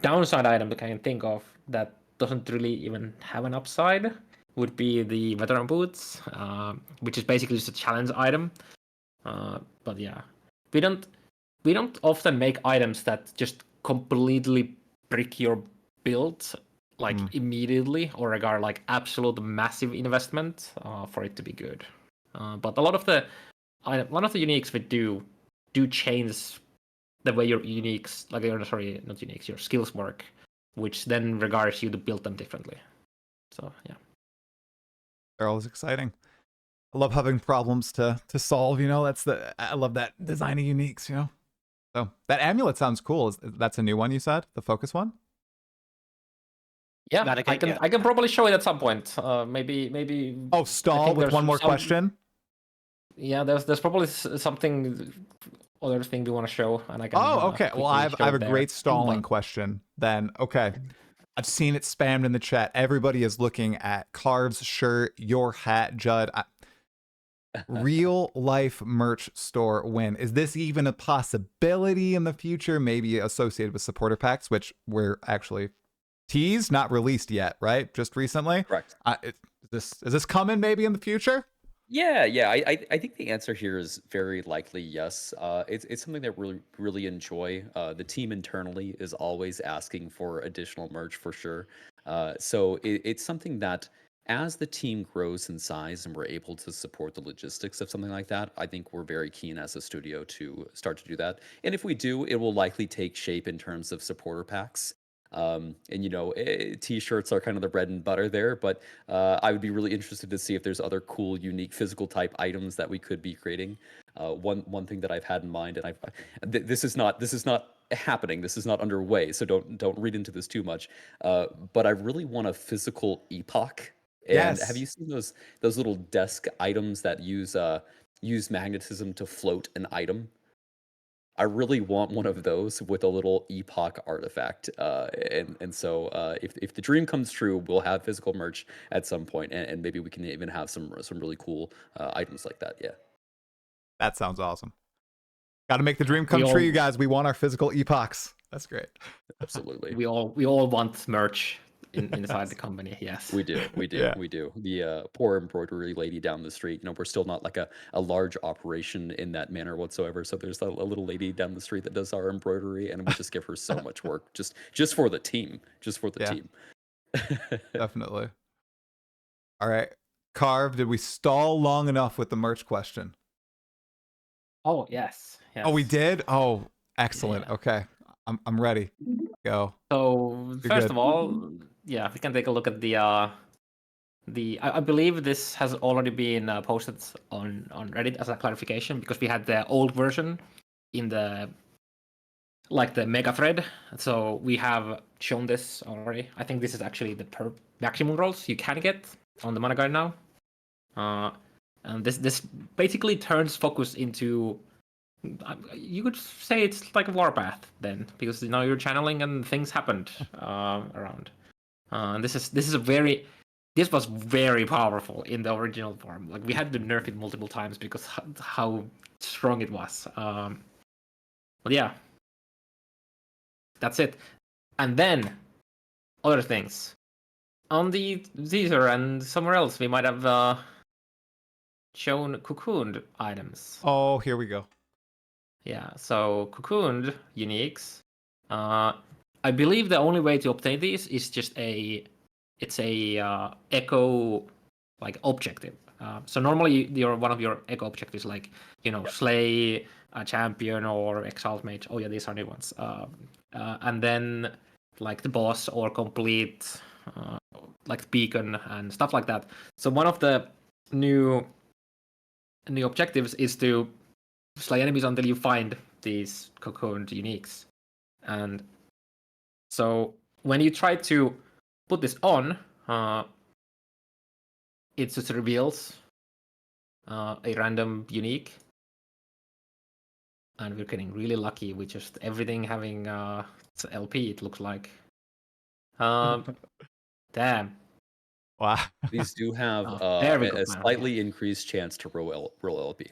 downside item that I can think of that doesn't really even have an upside would be the veteran boots, which is basically just a challenge item. But yeah, we don't often make items that just completely brick your build like immediately or regard like absolute massive investment for it to be good. But a lot of the uniques we do change the way your uniques, like not uniques, your skills work, which then requires you to build them differently. So yeah, They're always exciting. I love having problems to solve. I love that designing uniques. So that amulet sounds cool. That's a new one you said? The focus one? yeah. I can probably show it at some point. Maybe. Oh, stall with one more question. Yeah, there's probably something other thing we want to show, and I can. Oh, okay. Well, I have a great stalling but... question then. Okay. I've seen it spammed in the chat. Everybody is looking at Karv's shirt, your hat, Judd. Real life merch store win. Is this even a possibility in the future? Maybe associated with supporter packs, which were actually teased, not released yet, right? Just recently. Correct. Is this coming maybe in the future? Yeah. I think the answer here is very likely yes. It's something that we really enjoy. The team internally is always asking for additional merch for sure. So it's something that as the team grows in size and we're able to support the logistics of something like that, I think we're very keen as a studio to start to do that. And if we do, it will likely take shape in terms of supporter packs. And t-shirts are kind of the bread and butter there, but I would be really interested to see if there's other cool, unique physical type items that we could be creating. One thing that I've had in mind, and this is not happening, this is not underway, so don't read into this too much. But I really want a physical epoch. And yes. Have you seen those little desk items that use magnetism to float an item? I really want one of those with a little epoch artifact. So if the dream comes true, we'll have physical merch at some point, and maybe we can even have some really cool items like that. Yeah, that sounds awesome. Got to make the dream come true, you guys. We want our physical epochs. That's great. Absolutely. We all want merch inside the company. Yes, we do. Yeah. We do. The poor embroidery lady down the street. We're still not like a large operation in that manner whatsoever. So there's a little lady down the street that does our embroidery, and we just give her so much work just for the team. Team. Definitely. All right, Karv, did we stall long enough with the merch question? Oh yes. Oh, we did. Oh, excellent. Yeah. Okay. I'm ready. Go. So You're first good. of all, yeah, we can take a look at the I believe this has already been posted on Reddit as a clarification, because we had the old version in the the mega thread. So we have shown this already. I think this is actually the maximum rolls you can get on the mana guide now. And this basically turns focus into, you could say it's like a warpath then, because now you're channeling and things happened around. And this was very powerful in the original form. Like, we had to nerf it multiple times because how strong it was. But yeah, that's it. And then other things on the teaser and somewhere else, we might have shown cocooned items. Oh, here we go. Yeah, so cocooned uniques. I believe the only way to obtain these is just it's a echo objective. So normally one of your echo objectives, like, slay a champion or exalt mage. Oh yeah, these are new ones. And then like the boss or complete like the beacon and stuff like that. So one of the new objectives is to slay enemies until you find these cocooned uniques. And so when you try to put this on, it just reveals a random unique. And we're getting really lucky with just everything having LP, it looks like. Damn. Wow. These do have there we go, a finally. slightly increased chance to roll LP.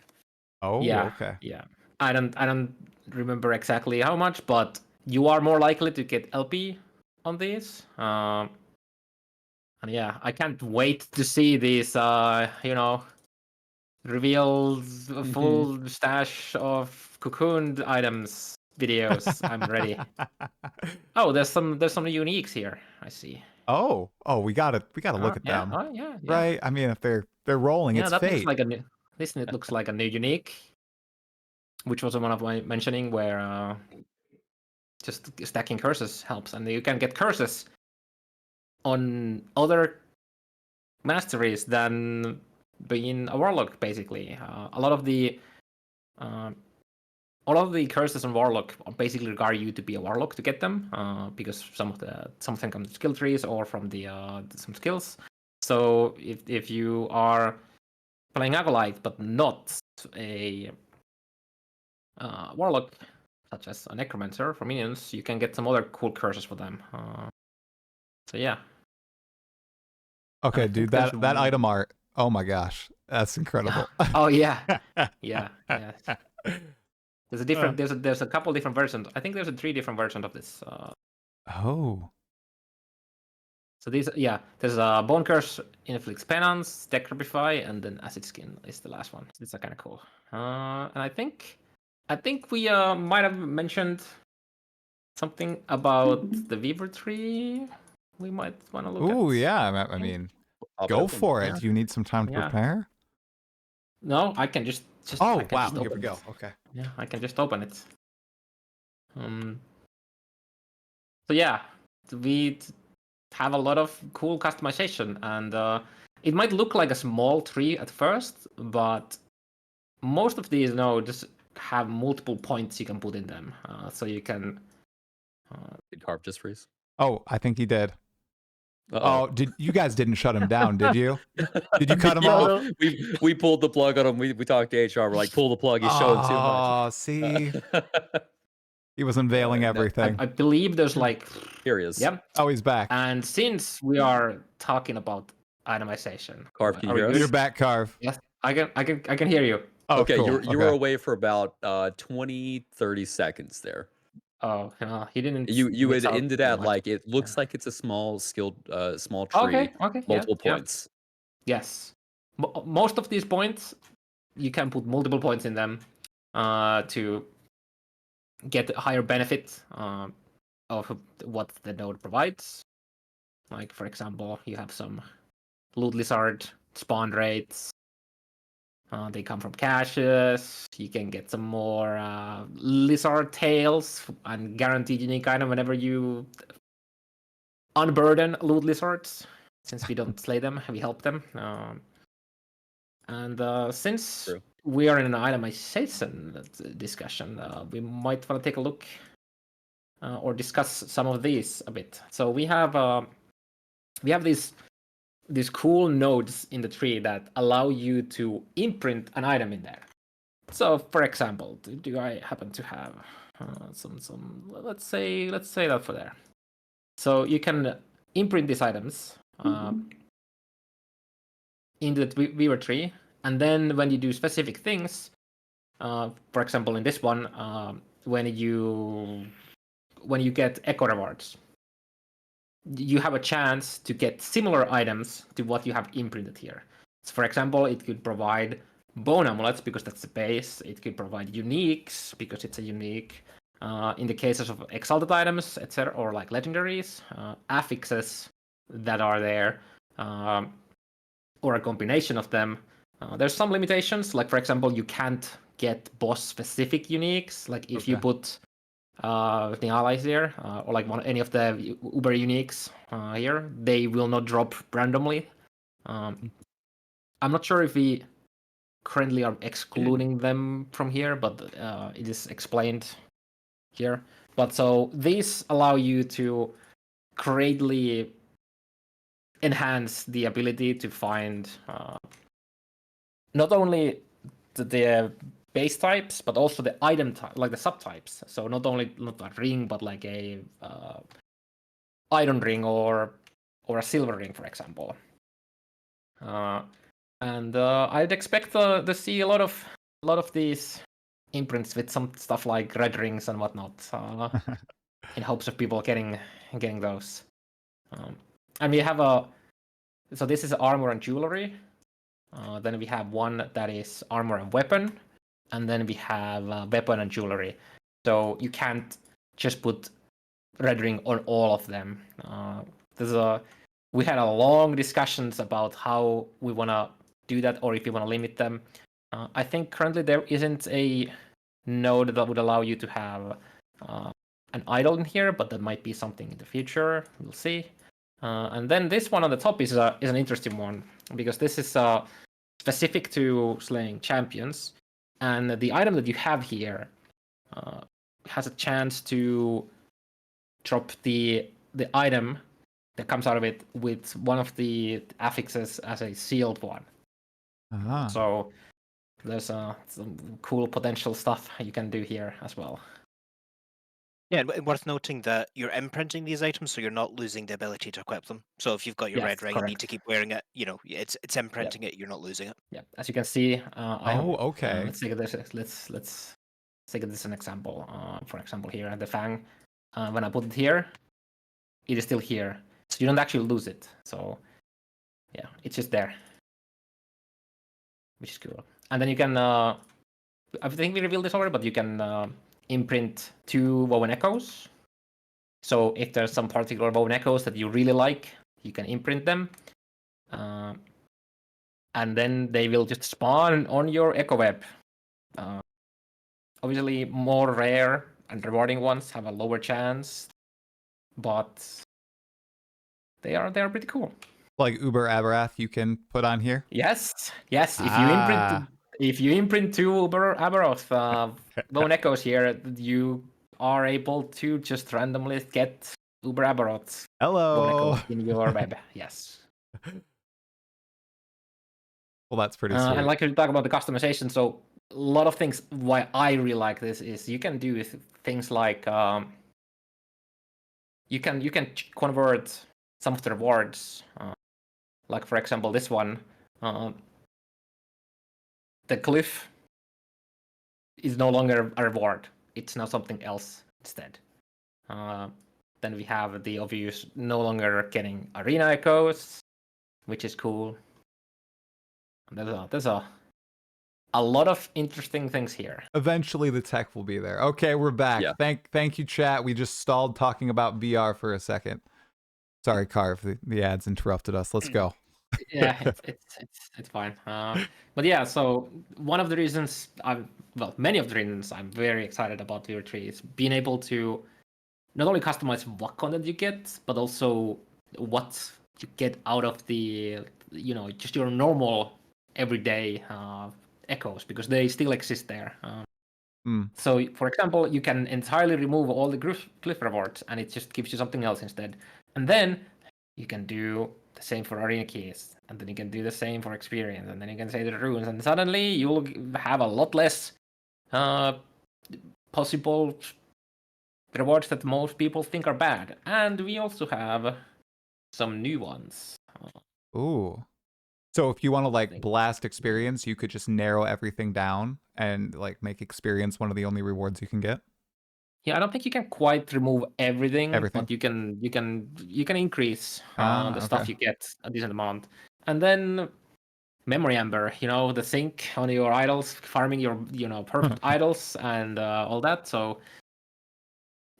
Oh, Yeah, okay. yeah. I don't remember exactly how much, but you are more likely to get LP on these. And yeah, I can't wait to see these. Reveal a full stash of cocooned items videos. I'm ready. Oh, there's some uniques here. I see. Oh, we gotta look at Yeah. them. Oh, yeah. Right? I mean, if they're rolling, Yeah, it's that looks fate. like a new. This looks like a new unique, which was one of my mentioning, where just stacking curses helps, and you can get curses on other masteries than being a warlock. Basically, a lot of the curses on warlock basically require you to be a warlock to get them, because some of them come to skill trees or from the some skills. So if you are playing acolyte but not a warlock, such as a necromancer for minions, you can get some other cool curses for them. So yeah. Okay, dude, that item art. Oh my gosh, that's incredible. Oh yeah, yeah. There's a different. There's a couple different versions. I think there's 3 different versions of this. Oh. So these, yeah, there's a Bone Curse, Inflicts Penance, Decrepify, and then Acid Skin is the last one. So these are kind of cool. And I think we might have mentioned something about the Weaver tree. We might want to look at. Ooh, yeah. I mean, go for it. Yeah. Do you need some time to prepare? No, I can just. Oh, I can wow. just Here we open go. it. Okay. Yeah, I can just open it. So yeah, we have a lot of cool customization, and it might look like a small tree at first, but most of these nodes have multiple points you can put in them, so you can. Did Karv just freeze? Oh, I think he did. Uh-oh. Oh, you guys didn't shut him down, did you? Did you cut him off? We pulled the plug on him. We talked to HR. We're like, pull the plug. He's showing too much. Oh, see, he was unveiling everything. I believe there's Here he is. Yep. Oh, he's back. And since we are talking about itemization, Karv, can you hear us? You're back, Karv. Yes, I can hear you. Oh, okay, cool. you were away for about 20-30 seconds there. Oh, he didn't. You had ended at it looks like it's a small skilled small tree. Okay. Multiple points. Yeah. Yes. Most of these points, you can put multiple points in them to get a higher benefit of what the node provides. Like, for example, you have some loot lizard spawn rates, They come from caches. You can get some more lizard tails and guaranteed unique item whenever you unburden loot lizards. Since we don't slay them, we help them. And since True. we are in an itemization discussion, we might want to take a look or discuss some of these a bit. So we have these cool nodes in the tree that allow you to imprint an item in there. So, for example, do I happen to have some? Let's say that for there. So you can imprint these items into the Weaver tree, and then when you do specific things, for example, in this one, when you get echo rewards, you have a chance to get similar items to what you have imprinted here. So for example, it could provide bone amulets because that's the base. It could provide uniques because it's a unique. In the cases of exalted items, etc., or like legendaries, affixes that are there, or a combination of them. There's some limitations, like for example, you can't get boss-specific uniques. Like if you put the allies here, or like any of the Uber uniques here, they will not drop randomly. I'm not sure if we currently are excluding them from here, but it is explained here. But so these allow you to greatly enhance the ability to find not only the base types, but also the item type, like the subtypes. So not a ring, but like a iron ring or a silver ring, for example. And I'd expect to see a lot of these imprints with some stuff like red rings and whatnot, in hopes of people getting those. And we have so this is armor and jewelry. Then we have one that is armor and weapon, and then we have weapon and jewelry. So you can't just put red ring on all of them. We had a long discussions about how we want to do that, or if we want to limit them. I think currently there isn't a node that would allow you to have an idol in here, but that might be something in the future. We'll see. And then this one on the top is an interesting one, because this is specific to slaying champions, and the item that you have here has a chance to drop the item that comes out of it with one of the affixes as a sealed one. So there's some cool potential stuff you can do here as well. Yeah, and worth noting that you're imprinting these items, so you're not losing the ability to equip them. So if you've got your red ring and need to keep wearing it, it's imprinting it. You're not losing it. Yeah, as you can see, okay. Let's take this. Let's take this as an example. For example, here the fang. When I put it here, it is still here, so you don't actually lose it. So yeah, it's just there, which is cool. And then you can. I think we revealed this already, but you can imprint 2 Woven Echoes. So if there's some particular Woven Echoes that you really like, you can imprint them. And then they will just spawn on your Echo Web. Obviously, more rare and rewarding ones have a lower chance, but they are pretty cool. Like Uber Aberath you can put on here? Yes. If you imprint 2 Uber Aberoth Bone Echoes here, you are able to just randomly get Uber Aberoth Bone Echoes in your web. Yes. Well, that's pretty sweet. And like you talk about the customization, so a lot of things why I really like this is you can do things like you can convert some of the rewards, like for example this one, the glyph is no longer a reward, it's now something else instead. Then we have the obvious no longer getting arena echoes, which is cool. There's a lot of interesting things here. Eventually the tech will be there. Okay, we're back. Yeah. Thank you, chat. We just stalled talking about VR for a second. Sorry, Karv. The ads interrupted us. Let's go. Yeah, it's fine. But yeah, so one of the reasons many of the reasons I'm very excited about Weaver 3 is being able to not only customize what content you get, but also what you get out of the, just your normal everyday echoes, because they still exist there. So, for example, you can entirely remove all the glyph rewards, and it just gives you something else instead. And then you can do the same for arena keys, and then you can do the same for experience, and then you can say the runes, and suddenly you'll have a lot less possible rewards that most people think are bad. And we also have some new ones. Ooh. So if you want to like Think. blast experience, you could just narrow everything down and like make experience one of the only rewards you can get. Yeah, I don't think you can quite remove everything, Everything. but you can increase the Okay. stuff you get a decent amount. And then memory amber, the sync on your idols, farming your perfect idols and all that. So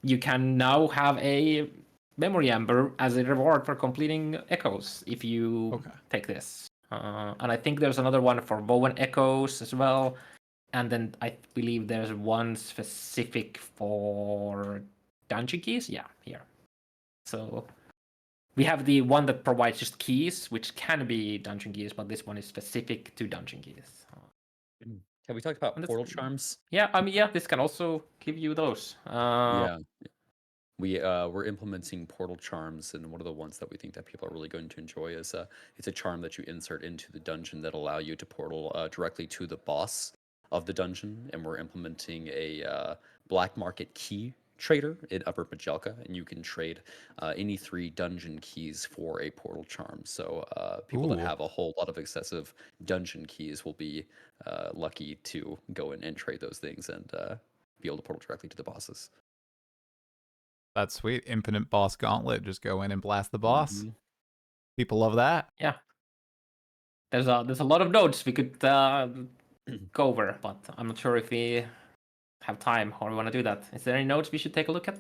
you can now have a memory amber as a reward for completing echoes if you take this. And I think there's another one for bow and echoes as well. And then I believe there's one specific for dungeon keys. Yeah, here. So we have the one that provides just keys, which can be dungeon keys, but this one is specific to dungeon keys. Have we talked about portal charms? Yeah, this can also give you those. Yeah. We're implementing portal charms, and one of the ones that we think that people are really going to enjoy is it's a charm that you insert into the dungeon that allow you to portal directly to the boss of the dungeon. And we're implementing a black market key trader in Upper Majelka, and you can trade any 3 dungeon keys for a portal charm. So people that have a whole lot of excessive dungeon keys will be lucky to go in and trade those things and be able to portal directly to the bosses. That's sweet. Infinite boss gauntlet. Just go in and blast the boss. People love that. Yeah. There's a lot of nodes we could go over, but I'm not sure if we have time or we want to do that. Is there any nodes we should take a look at?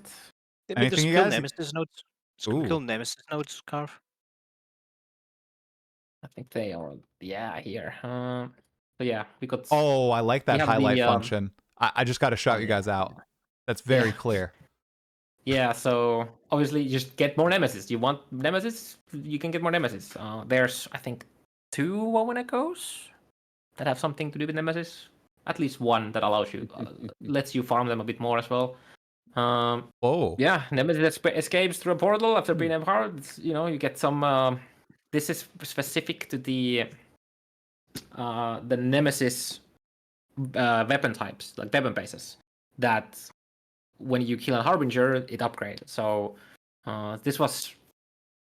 Anything you Cool guys? Nemesis nodes. Cool Nemesis nodes, Karv. I think they are, here. So yeah, we could. Oh, I like that highlight function. I just got to shout you guys out. That's very clear. Yeah, so obviously you just get more Nemesis. You want Nemesis, you can get more Nemesis. There's, I think, 2 Woven Echoes that have something to do with Nemesis. At least one that allows you, lets you farm them a bit more as well. Yeah, Nemesis escapes through a portal after being empowered. You get some. This is specific to the Nemesis weapon types, like weapon bases, that when you kill a Harbinger, it upgrades. So this was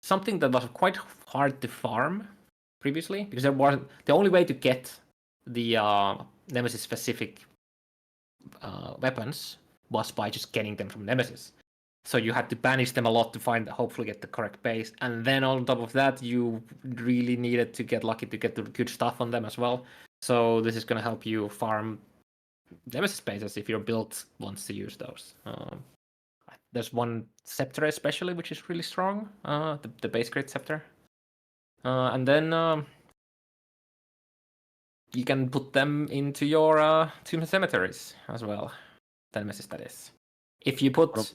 something that was quite hard to farm previously, because there wasn't the only way to get the Nemesis specific weapons was by just getting them from Nemesis. So you had to banish them a lot to hopefully get the correct base, and then on top of that, you really needed to get lucky to get the good stuff on them as well. So this is going to help you farm Nemesis bases if your build wants to use those. There's one scepter especially, which is really strong, the base grade scepter. And then you can put them into your tomb cemeteries as well. The Nemesis, that is. If you put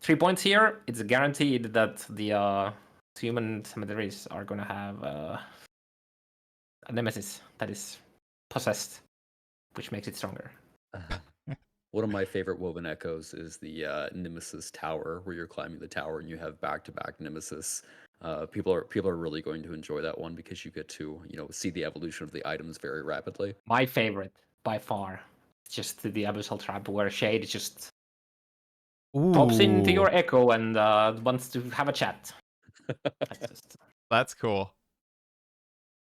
3 points here, it's guaranteed that the human cemeteries are going to have a Nemesis that is possessed, which makes it stronger. One of my favorite woven echoes is the Nemesis Tower, where you're climbing the tower and you have back-to-back Nemesis. People are really going to enjoy that one because you get to see the evolution of the items very rapidly. My favorite by far, just the Abyssal Trap, where Shade just pops into your echo and wants to have a chat. That's cool.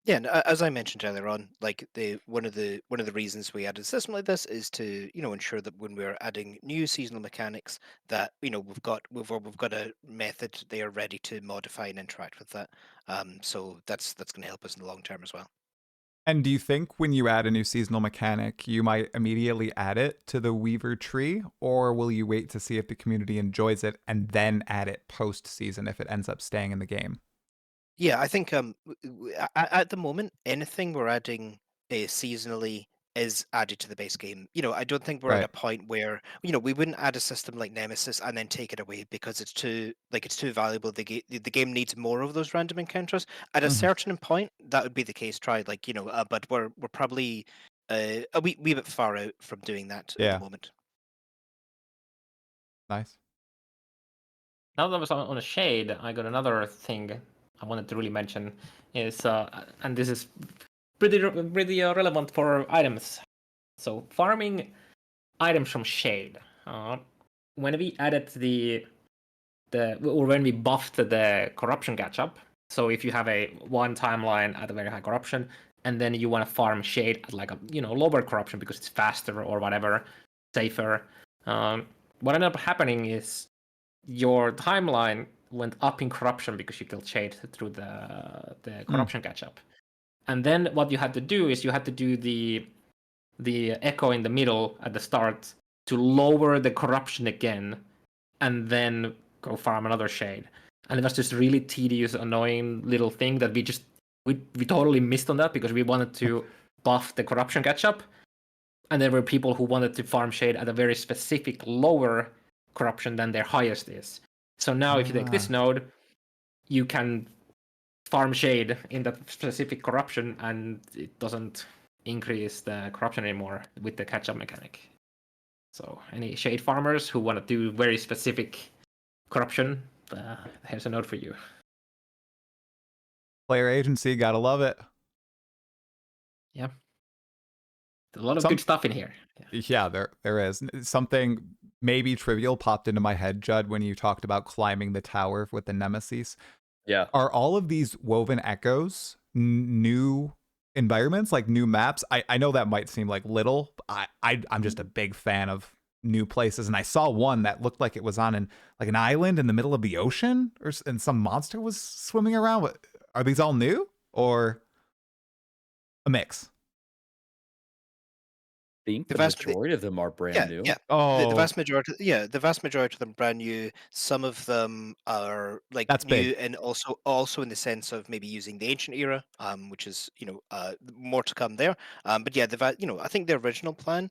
Yeah, and as I mentioned earlier on, like one of the reasons we added a system like this is to ensure that when we're adding new seasonal mechanics, that we've got a method they are ready to modify and interact with that. So that's going to help us in the long term as well. And do you think when you add a new seasonal mechanic, you might immediately add it to the Weaver tree, or will you wait to see if the community enjoys it and then add it post-season if it ends up staying in the game? Yeah, I think at the moment, anything we're adding seasonally is added to the base game. I don't think we're at a Right. point where we wouldn't add a system like Nemesis and then take it away because it's too valuable. The game needs more of those random encounters. At a Mhm. certain point, that would be the case. Try but we're probably a wee bit far out from doing that at the Yeah. moment. Nice. Now that I was on a shade, I got another thing I wanted to really mention is, and this is pretty relevant for items. So farming items from shade. When we added or when we buffed the corruption catch up. So if you have a one timeline at a very high corruption, and then you want to farm shade at like a lower corruption because it's faster or whatever, safer. What ended up happening is your timeline went up in corruption because you killed shade through the corruption catch up. And then what you had to do is you had to do the echo in the middle at the start to lower the corruption again, and then go farm another shade. And it was just really tedious, annoying little thing that we totally missed on that because we wanted to buff the corruption catch up, and there were people who wanted to farm shade at a very specific lower corruption than their highest is. So now if you take this node, you can farm shade in that specific corruption and it doesn't increase the corruption anymore with the catch-up mechanic. So any shade farmers who want to do very specific corruption, here's a note for you. Player agency, gotta love it. Yeah. There's a lot of good stuff in here. Yeah, there is. Something maybe trivial popped into my head, Judd, when you talked about climbing the tower with the Nemesis. Yeah. Are all of these woven echoes new environments, like new maps? I know that might seem like little. I'm just a big fan of new places, and I saw one that looked like it was on an island in the middle of the ocean, and some monster was swimming around. Are these all new or a mix? I think The the vast majority of them are brand Yeah, new. yeah. The Oh, vast majority, the vast majority of them brand new. Some of them are like that's new, big. and also in the sense of maybe using the ancient era, which is more to come there. But yeah, I think the original plan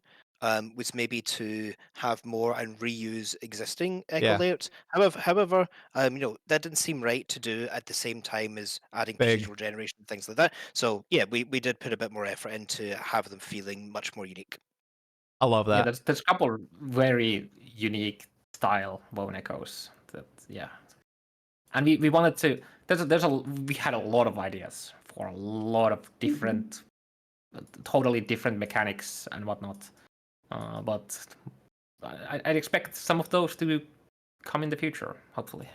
was maybe to have more and reuse existing echo Yeah, layouts. However, that didn't seem right to do at the same time as adding big. procedural generation and things like that. So yeah, we did put a bit more effort into have them feeling much more unique. I love Yeah, that. there's a couple very unique style woven echoes. And we wanted to. We had a lot of ideas for a lot of different, totally different mechanics and whatnot. But I'd expect some of those to come in the future, hopefully.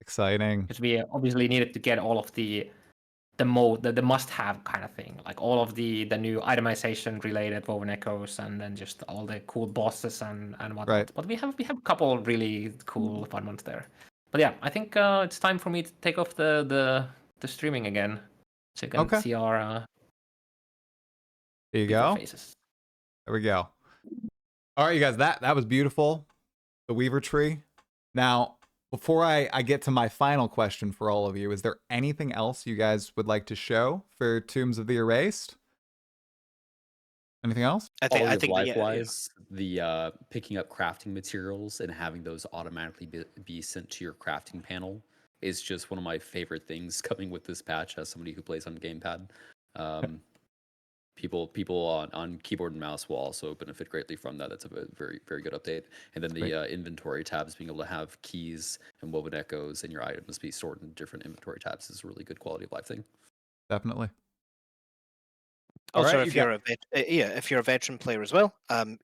Exciting. Because we obviously needed to get all of the must-have kind of thing, like all of the new itemization related woven echoes, and then just all the cool bosses and whatnot. Right. But we have a couple really cool fun ones there. But yeah, I think it's time for me to take off the streaming again, so you can Okay. see our There you beautiful go. faces. There we go. All right, you guys, that was beautiful. The Weaver Tree. Now, before I get to my final question for all of you, is there anything else you guys would like to show for Tombs of the Erased? Anything else? Quality I of think that life yeah, yeah. wise, the picking up crafting materials and having those automatically be sent to your crafting panel is just one of my favorite things coming with this patch as somebody who plays on gamepad. Um, people on keyboard and mouse will also benefit greatly from that. That's a very, very good update. And then the inventory tabs, being able to have keys and woven echoes and your items be stored in different inventory tabs is a really good quality of life thing. Definitely. All Also, right, you if got. you're if you're a veteran player as well,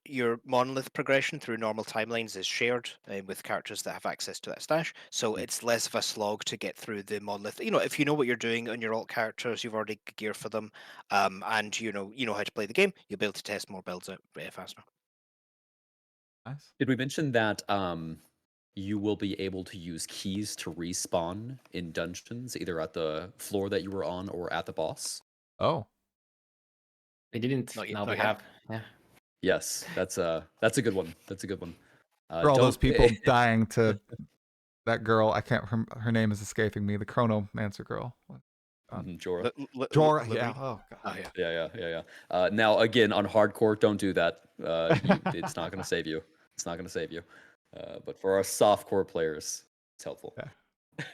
your monolith progression through normal timelines is shared with characters that have access to that stash. So it's less of a slog to get through the monolith. If you know what you're doing on your alt characters, you've already gear for them, and you know how to play the game, you'll be able to test more builds out faster. Nice. Did we mention that you will be able to use keys to respawn in dungeons, either at the floor that you were on or at the boss? Oh, We didn't. Not yet. Now we Not yet. have. Yeah. Yes, that's a good one. That's a good one. for all those Don't people dying to that girl. I can't. Her name is escaping me. The Chronomancer girl. Jorah. Jorah. Yeah. Oh god. Oh yeah. Yeah. Now again, on hardcore, don't do that. It's not going to save you. It's not going to save you. But for our softcore players, it's helpful. Yeah.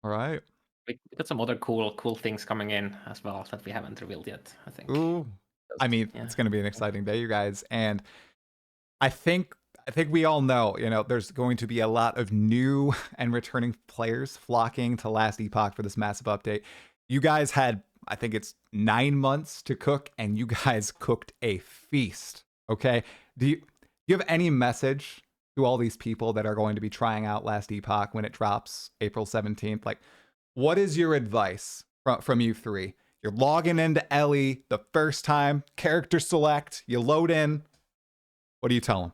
All right. We got some other cool things coming in as well that we haven't revealed yet, I think. Ooh. I mean, Yeah. it's going to be an exciting day, you guys, and I think we all know, there's going to be a lot of new and returning players flocking to Last Epoch for this massive update. You guys had, I think it's 9 months to cook, and you guys cooked a feast. Okay, do you have any message to all these people that are going to be trying out Last Epoch when it drops April 17th? Like, what is your advice from you three? You're logging into Ellie the first time, character select, you load in. What do you tell them?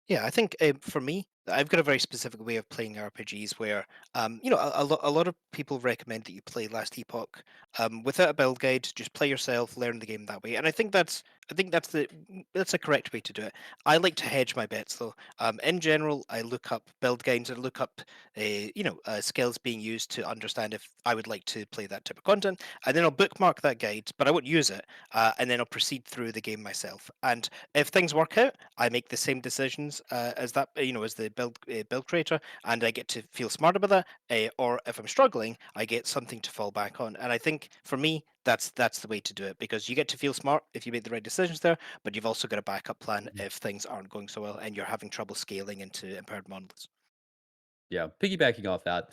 Yeah, I think for me, I've got a very specific way of playing RPGs where, a lot of people recommend that you play Last Epoch without a build guide. Just play yourself, learn the game that way, and I think that's the correct way to do it. I like to hedge my bets though. In general, I look up build guides and look up, skills being used to understand if I would like to play that type of content, and then I'll bookmark that guide, but I won't use it, and then I'll proceed through the game myself. And if things work out, I make the same decisions as that, as the build creator, and I get to feel smart about that. Or if I'm struggling, I get something to fall back on. And I think for me, that's the way to do it, because you get to feel smart if you make the right decisions there, but you've also got a backup plan if things aren't going so well and you're having trouble scaling into empowered monoliths. Yeah, piggybacking off that,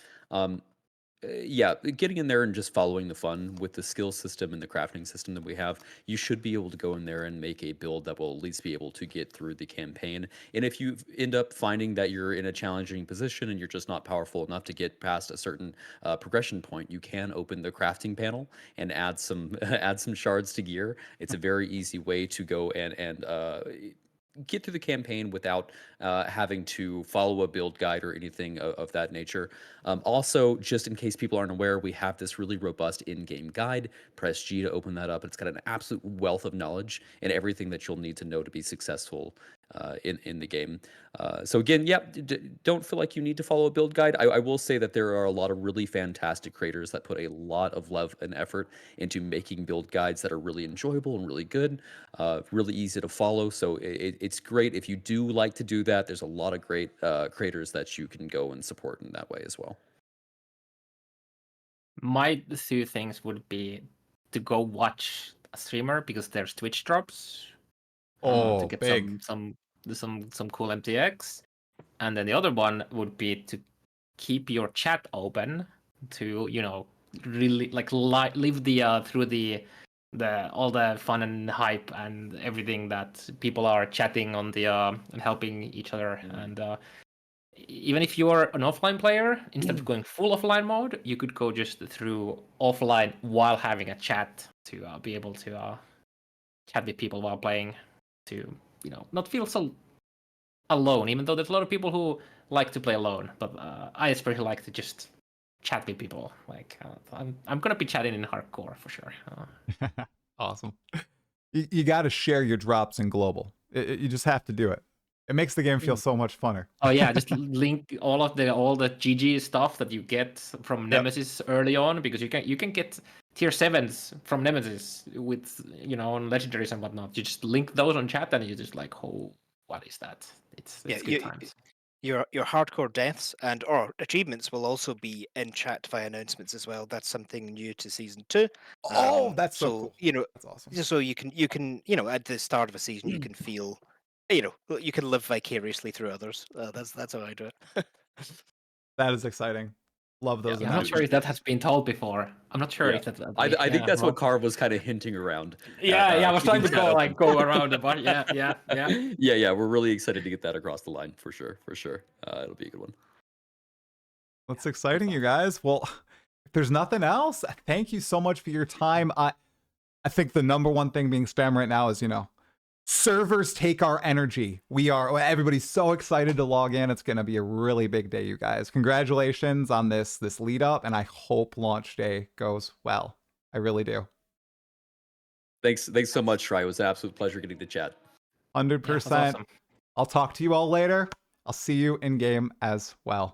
yeah, getting in there and just following the fun with the skill system and the crafting system that we have, you should be able to go in there and make a build that will at least be able to get through the campaign. And if you end up finding that you're in a challenging position and you're just not powerful enough to get past a certain progression point, you can open the crafting panel and add some add some shards to gear. It's a very easy way to go and get through the campaign without having to follow a build guide or anything of that nature. Also, just in case people aren't aware, we have this really robust in-game guide. Press G to open that up. It's got an absolute wealth of knowledge and everything that you'll need to know to be successful in the game. So again, yeah, don't feel like you need to follow a build guide. I will say that there are a lot of really fantastic creators that put a lot of love and effort into making build guides that are really enjoyable and really good, really easy to follow. So it's great if you do like to do that. There's a lot of great creators that you can go and support in that way as well. My two things would be to go watch a streamer because there's Twitch drops to get Big. some cool MTX, and then the other one would be to keep your chat open to really like live the through the all the fun and hype and everything that people are chatting on the and helping each other. And even if you are an offline player, instead of going full offline mode, you could go just through offline while having a chat to be able to chat with people while playing, to not feel so alone. Even though there's a lot of people who like to play alone, but I especially like to just chat with people. Like I'm gonna be chatting in hardcore for sure. Awesome. You got to share your drops in global. You just have to do it. It makes the game feel so much funner. Oh yeah, just link all the GG stuff that you get from Nemesis early on, because you can get tier 7s from Nemesis with on legendaries and whatnot. You just link those on chat and you just like, oh, what is that? It's good times. Your hardcore deaths and or achievements will also be in chat via announcements as well. That's something new to season 2. Oh, that's so cool. That's awesome. So you can at the start of a season you can feel, you can live vicariously through others. That's how I do it. That is exciting. Love those. I'm not sure if that has been told before. I'm not sure if that. I think that's what Karv was kind of hinting around. I was trying to go around the bar. Yeah. Yeah. We're really excited to get that across the line for sure. It'll be a good one. That's exciting, you guys. Well, if there's nothing else, thank you so much for your time. I think the number one thing being spam right now is servers take our energy. Everybody's so excited to log in. It's gonna be a really big day, you guys. Congratulations on this lead up, and I hope launch day goes well. I really do. Thanks so much, Shry. It was an absolute pleasure getting to chat. 100%. Awesome. I'll talk to you all later. I'll see you in game as well.